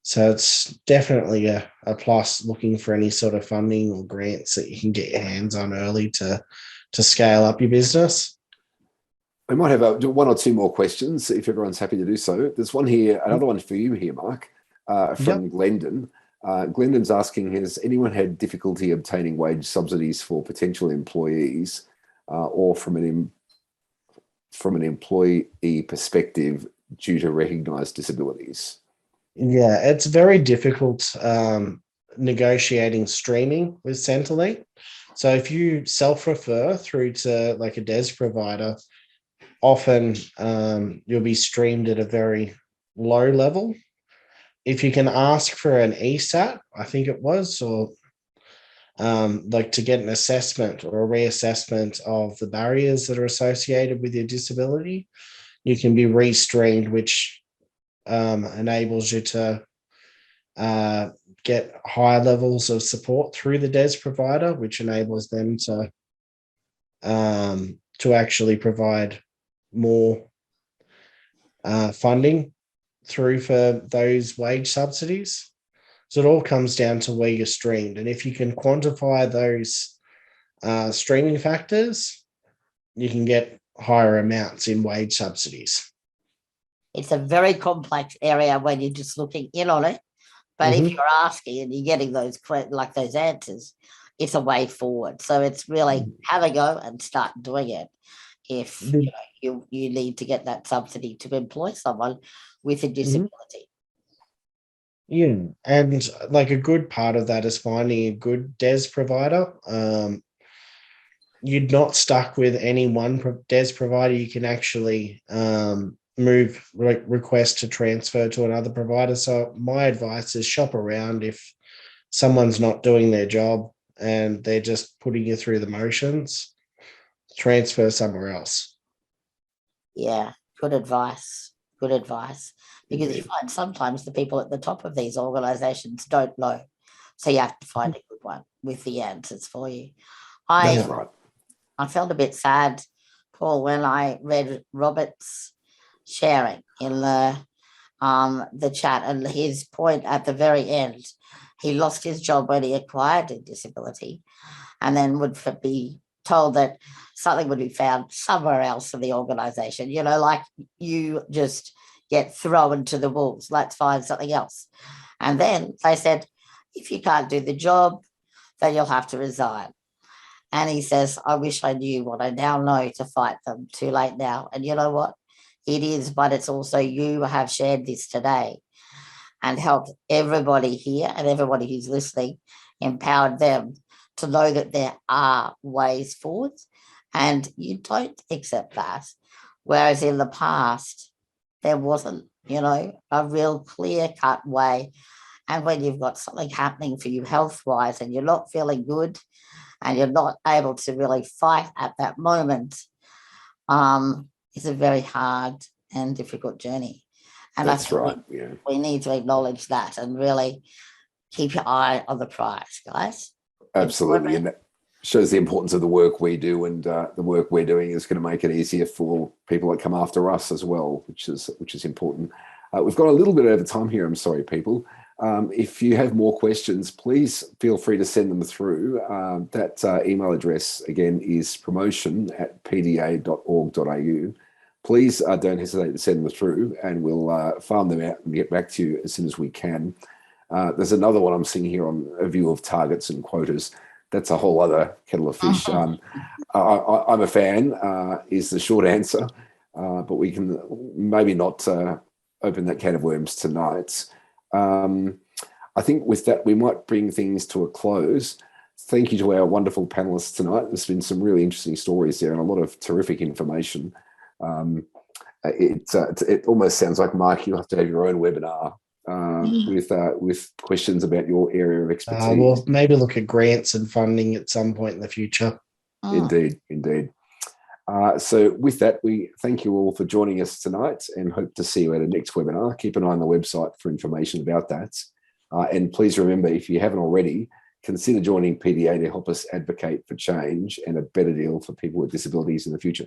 So it's definitely a plus looking for any sort of funding or grants that you can get your hands on early to scale up your business. I might have 1 or 2 more questions if everyone's happy to do so. There's one here, another one for you here, Mark, from Glendon. Glendon's asking, has anyone had difficulty obtaining wage subsidies for potential employees or from an employee perspective due to recognised disabilities? Yeah, it's very difficult negotiating streaming with Centrelink. So if you self-refer through to like a DES provider, often you'll be streamed at a very low level. If you can ask for an ESAT, I think it was, or like to get an assessment or a reassessment of the barriers that are associated with your disability, you can be restreamed, which enables you to get higher levels of support through the DES provider, which enables them to actually provide more funding through for those wage subsidies. So it all comes down to where you're streamed. And if you can quantify those streaming factors, you can get higher amounts in wage subsidies. It's a very complex area when you're just looking in on it. But if you're asking and you're getting those answers, it's a way forward. So it's really have a go and start doing it. If you need to get that subsidy to employ someone with a disability. Yeah, and like a good part of that is finding a good DES provider. you're not stuck with any one DES provider. You can actually move request to transfer to another provider. So my advice is shop around. If someone's not doing their job and they're just putting you through the motions, transfer somewhere else. Yeah, good advice. Good advice. Because you find sometimes the people at the top of these organisations don't know. So you have to find a good one with the answers for you. That's right. I felt a bit sad, Paul, when I read Robert's sharing in the chat, and his point at the very end. He lost his job when he acquired a disability, and then would be told that something would be found somewhere else in the organisation. You know, like you just get thrown to the wolves. Let's find something else. And then they said, if you can't do the job, then you'll have to resign. And he says, I wish I knew what I now know to fight them. Too late now. And you know what? It is, but it's also you have shared this today and helped everybody here and everybody who's listening, empowered them to know that there are ways forward and you don't accept that. Whereas in the past, there wasn't, you know, a real clear-cut way. And when you've got something happening for you health-wise and you're not feeling good and you're not able to really fight at that moment, it's a very hard and difficult journey. And that's right. Yeah, we need to acknowledge that and really keep your eye on the prize, guys. Absolutely. And that shows the importance of the work we do, and the work we're doing is going to make it easier for people that come after us as well, which is important. We've got a little bit over time here. I'm sorry, people. If you have more questions, please feel free to send them through. That email address, again, is promotion@pda.org.au. Please don't hesitate to send them through, and we'll farm them out and get back to you as soon as we can. There's another one I'm seeing here on a view of targets and quotas. That's a whole other kettle of fish. I'm a fan, is the short answer, but we can maybe not open that can of worms tonight. I think with that, we might bring things to a close. Thank you to our wonderful panelists tonight. There's been some really interesting stories there and a lot of terrific information. It almost sounds like, Mark, you'll have to have your own webinar with questions about your area of expertise. We'll maybe look at grants and funding at some point in the future. Indeed. So with that, we thank you all for joining us tonight and hope to see you at a next webinar. Keep an eye on the website for information about that. And please remember, if you haven't already, consider joining PDA to help us advocate for change and a better deal for people with disabilities in the future.